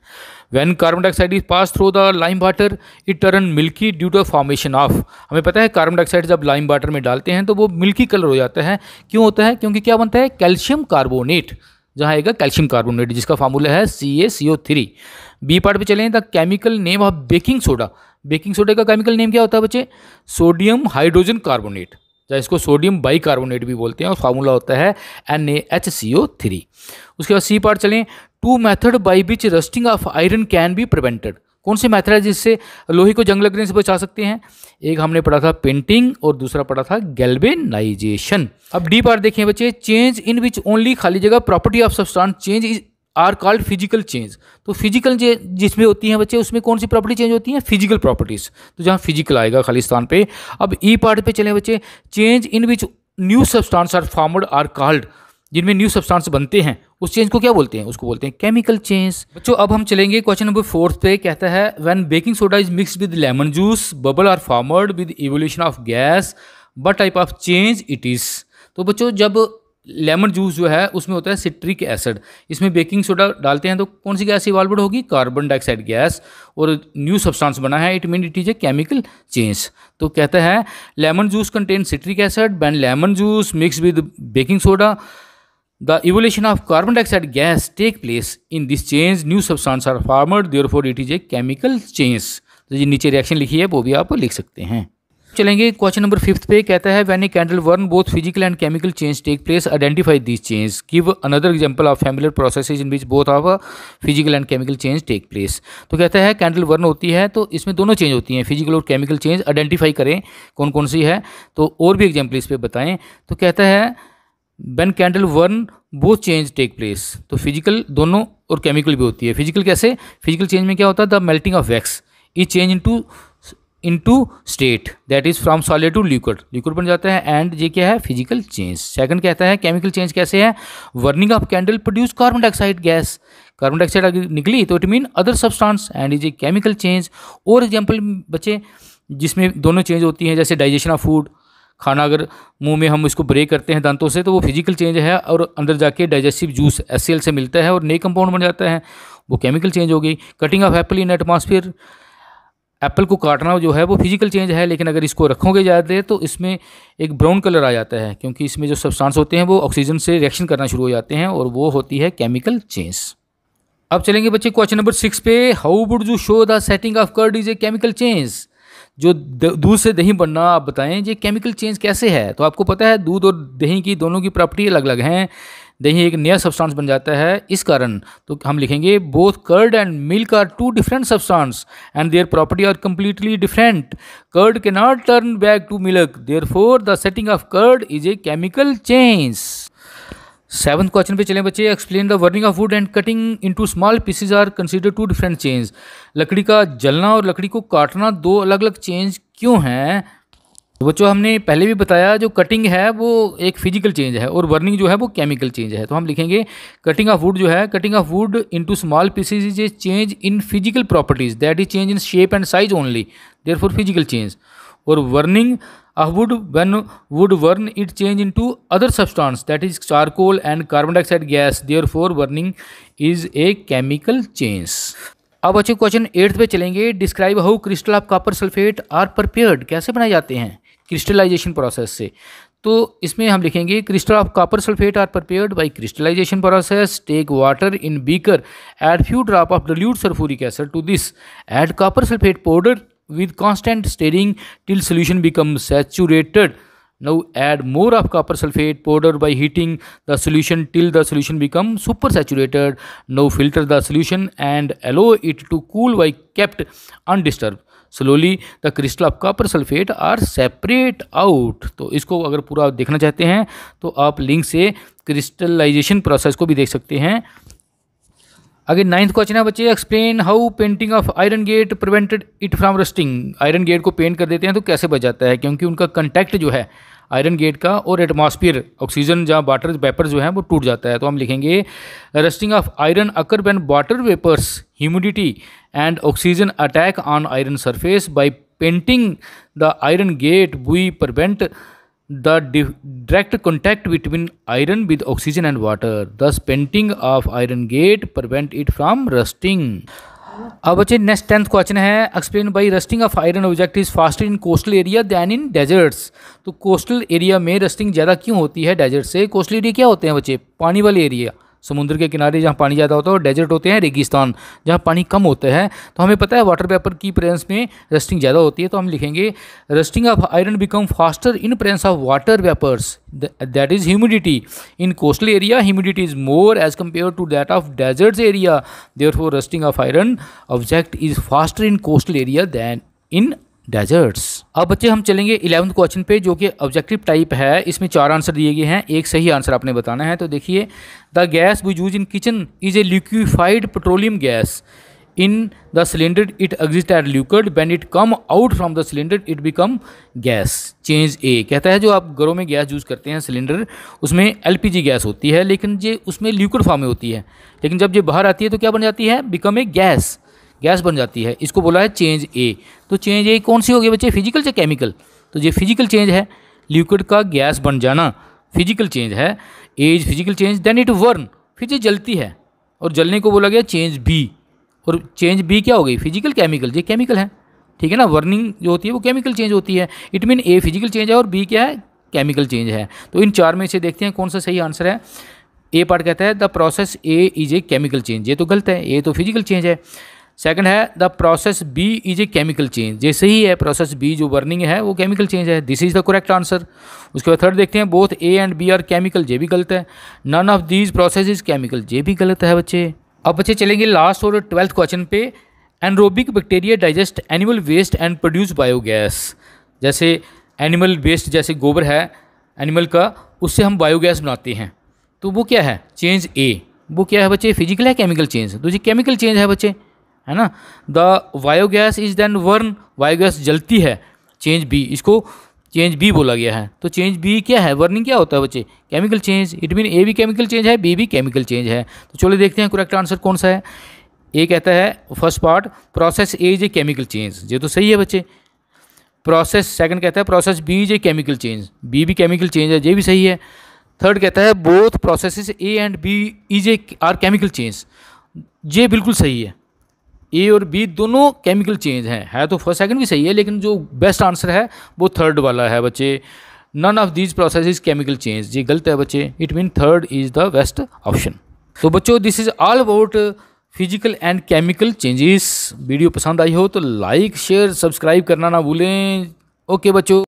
When carbon dioxide is passed through the lime water, it turn milky due to formation of। हमें पता है कार्बन डाइऑक्साइड जब लाइम वाटर में डालते हैं तो वो मिल्की कलर हो जाता है। क्यों होता है? क्योंकि क्या बनता है? Calcium carbonate. जहाँ आएगा कैल्शियम कार्बोनेट, जिसका फार्मूला है CaCO3। बी पार्ट पे चलें, the chemical name of baking soda. Baking soda का केमिकल नेम क्या होता है बच्चे? सोडियम हाइड्रोजन कार्बोनेट, या इसको सोडियम बाइकार्बोनेट भी बोलते हैं, और फार्मूला होता है NaHCO3। उसके बाद सी पार्ट चलें, two method by which rusting of iron can be prevented. कौन से मेथड है जिससे लोहे को जंग लगने से बचा सकते हैं? एक हमने पढ़ा था पेंटिंग और दूसरा पढ़ा था गैल्वेनाइजेशन। अब डी पार्ट देखें बच्चे, चेंज इन विच ओनली खाली जगह property of substance change is are called physical change. तो फिजिकल जिसमें होती हैं बच्चे उसमें कौन सी प्रॉपर्टी चेंज होती है? Physical properties. तो जहाँ फिजिकल आएगा खाली स्थान पे। अब ई पार्ट पे चले बच्चे, change in which new substance are formed are called. जिनमें न्यू सब्सटेंस बनते हैं उस चेंज को क्या बोलते हैं? उसको बोलते हैं केमिकल चेंज। बच्चों अब हम चलेंगे क्वेश्चन नंबर फोर्थ पे। कहता है when baking soda is mixed with lemon juice bubble are formed with evolution of gas what type of change it is. तो बच्चों जब लेमन जूस जो है उसमें होता है सिट्रिक एसिड, इसमें बेकिंग सोडा डालते हैं तो कौन सी गैस इवॉल्वड होगी? कार्बन डाइऑक्साइड गैस, और न्यू सब्सटेंस बना है। It mean it is a chemical change. तो कहता है lemon juice contain citric acid, when lemon juice mix with baking soda the evolution of carbon dioxide gas take place in this change new substances are formed therefore it is a chemical change। तो ये नीचे reaction लिखी है वो भी आप लिख सकते हैं। चलेंगे क्वेश्चन नंबर फिफ्थ पे। कहता है when a candle burn both physical and chemical change take place identify this change give another example of familiar processes in which both of physical and chemical change take place. तो कहता है candle burn होती है तो इसमें दोनों change होती हैं, फिजिकल और केमिकल चेंज। आइडेंटिफाई करें कौन कौन सी है, तो और भी एग्जाम्पल इस पर बताएं। तो कहता है when candle burn both change take place. तो फिजिकल दोनों और केमिकल भी होती है। फिजिकल कैसे? फिजिकल चेंज में क्या होता है? The melting of wax is change into state that is from solid to liquid, liquid बन जाता है। एंड ये क्या है? Physical change. सेकंड कहता है केमिकल चेंज कैसे है? Burning of candle produce carbon dioxide gas, carbon dioxide अगर निकली तो it mean other substance and is a chemical change. और एग्जाम्पल बच्चे जिसमें दोनों चेंज होती हैं, जैसे डाइजेशन ऑफ फूड, खाना अगर मुंह में हम इसको ब्रेक करते हैं दांतों से तो वो फिजिकल चेंज है, और अंदर जाके डाइजेस्टिव जूस HCl से मिलता है और नए कंपाउंड बन जाता है, वो केमिकल चेंज हो गई। Cutting of apple in atmosphere, Apple को काटना जो है वो फिजिकल चेंज है, लेकिन अगर इसको रखोगे ज़्यादा देर तो इसमें एक ब्राउन कलर आ जाता है, क्योंकि इसमें जो सब्सटेंस होते हैं वो ऑक्सीजन से रिएक्शन करना शुरू हो जाते हैं और वो होती है केमिकल चेंज। अब चलेंगे बच्चे क्वेश्चन नंबर 6 पे। How would you show the setting of curd is a chemical change. जो दूध से दही बनना, आप बताएं ये केमिकल चेंज कैसे है। तो आपको पता है दूध और दही की दोनों की प्रॉपर्टी अलग अलग हैं। दही एक नया सब्सटेंस बन जाता है इस कारण, तो हम लिखेंगे both curd and milk are two different substance and their property are completely different. Curd can not turn back to milk, therefore the setting of curd is a chemical change. 7th question पे चलें बच्चे। Explain the burning of wood and cutting into small pieces are consider two different change. लकड़ी का जलना और लकड़ी को काटना दो अलग अलग चेंज क्यों हैं? तो बच्चों हमने पहले भी बताया जो कटिंग है वो एक फिजिकल चेंज है और बर्निंग जो है वो केमिकल चेंज है। तो हम लिखेंगे कटिंग ऑफ वुड जो है, cutting of wood into small pieces is a change in physical properties that is change in shape and size only, therefore physical change. और burning of wood, when wood burn it change into other substance that is charcoal and carbon dioxide gas, therefore burning is a chemical change। अब बच्चों question 8th पे चलेंगे। Describe how crystal of copper sulphate are prepared, कैसे बनाए जाते हैं crystallisation process से। तो इसमें हम लिखेंगे crystal of copper sulphate are prepared by crystallisation process. Take water in beaker, add few drop of dilute sulfuric acid to this, add copper sulfate powder with constant stirring till solution becomes saturated. Now add more of copper sulfate powder by heating the solution till the solution becomes super saturated. Now filter the solution and allow it to cool by kept undisturbed. Slowly the crystal of copper sulfate are separate out। तो इसको अगर पूरा देखना चाहते हैं तो आप link से क्रिस्टलाइजेशन प्रोसेस को भी देख सकते हैं। आगे 9th क्वेश्चन है बच्चे। Explain how painting of iron gate prevented it from rusting. Iron gate को पेंट कर देते हैं तो कैसे बच जाता है, क्योंकि उनका कंटैक्ट जो है आयरन गेट का और एटमॉस्फेयर ऑक्सीजन जहाँ वाटर वेपर जो है वो टूट जाता है। तो हम लिखेंगे rusting of iron occur when water vapours humidity and oxygen attack on iron surface by painting the iron gate we prevent the direct contact between iron with oxygen and water, thus painting of iron gate prevent it from rusting। अब बच्चे next 10th question है। Explain by rusting of iron object is faster in coastal area than in deserts. तो coastal area में rusting ज़्यादा क्यों होती है desert से? कोस्टल एरिया क्या होते हैं बच्चे? पानी वाले एरिया, समुद्र के किनारे जहाँ पानी ज़्यादा होता है, और डेजर्ट होते हैं रेगिस्तान जहाँ पानी कम होता है। तो हमें पता है वाटर वेपर की प्रेजेंस में रस्टिंग ज़्यादा होती है। तो हम लिखेंगे rusting of iron become faster in presence of water vapours that is humidity. In coastal area humidity is more as compare to that of deserts area, therefore rusting of iron object is faster in coastal area than in deserts. अब बच्चे हम चलेंगे 11th question पे जो कि objective type है। इसमें 4 answer दिए गए हैं, एक सही आंसर आपने बताना है। तो देखिए the gas we use in kitchen is a liquefied petroleum gas. In the cylinder it exist at liquid, when it come out from the cylinder it become gas. Change A कहता है जो आप घरों में गैस यूज़ करते हैं cylinder, उसमें LPG gas होती है लेकिन ये उसमें लिक्विड फॉर्म में होती है, लेकिन जब ये बाहर आती है तो क्या बन जाती है? बिकम ए गैस, गैस बन जाती है। इसको बोला है चेंज ए। तो चेंज ए कौन सी होगी बच्चे? फिजिकल या केमिकल? तो ये फिजिकल चेंज है, लिक्विड का गैस बन जाना फिजिकल चेंज है। As physical change, then it burn, फिर ये जलती है और जलने को बोला गया चेंज बी। और चेंज बी क्या हो गई? फिजिकल केमिकल, ये केमिकल है, ठीक है ना। वर्निंग जो होती है वो केमिकल चेंज होती है। It mean A physical change है और बी क्या है? केमिकल चेंज है। तो इन 4 में से देखते हैं कौन सा सही आंसर है। ए पार्ट कहता है the process A is a chemical change, ये तो गलत है, ए तो फिजिकल चेंज है। सेकंड है the process B is a chemical change, ये सही है, प्रोसेस बी जो बर्निंग है वो केमिकल चेंज है, this is the correct answer. उसके बाद थर्ड देखते हैं both A and B are chemical, ये भी गलत है। None of these process is chemical, ये भी गलत है बच्चे। अब बच्चे चलेंगे लास्ट और 12th क्वेश्चन पे। Anaerobic bacteria digest animal waste and produce biogas. जैसे एनिमल वेस्ट जैसे गोबर है एनिमल का, उससे हम बायोगैस बनाते हैं, तो वो क्या है? चेंज ए। वो क्या है बच्चे? फिजिकल है केमिकल चेंज? तो ये केमिकल चेंज है बच्चे, है ना। The biogas is then burn, biogas जलती है, चेंज बी, इसको चेंज बी बोला गया है। तो चेंज बी क्या है? वर्निंग क्या होता है बच्चे? Chemical change. इट मीन ए भी केमिकल चेंज है, बी भी केमिकल चेंज है। तो चलो देखते हैं करेक्ट आंसर कौन सा है। ए कहता है first part process A is a chemical change, ये तो सही है बच्चे। प्रोसेस सेकंड कहता है process B is a chemical change, B भी केमिकल चेंज है, ये भी सही है। थर्ड कहता है both processes A and B is a are chemical change, ये बिल्कुल सही है। ए और बी दोनों केमिकल चेंज हैं, है तो फर्स्ट सेकंड भी सही है, लेकिन जो बेस्ट आंसर है वो थर्ड वाला है बच्चे। None of these process is chemical change, ये गलत है बच्चे। It mean third is the best option. तो बच्चों this is all about physical and chemical changes. Video पसंद आई हो तो लाइक शेयर सब्सक्राइब करना ना भूलें। ओके बच्चों।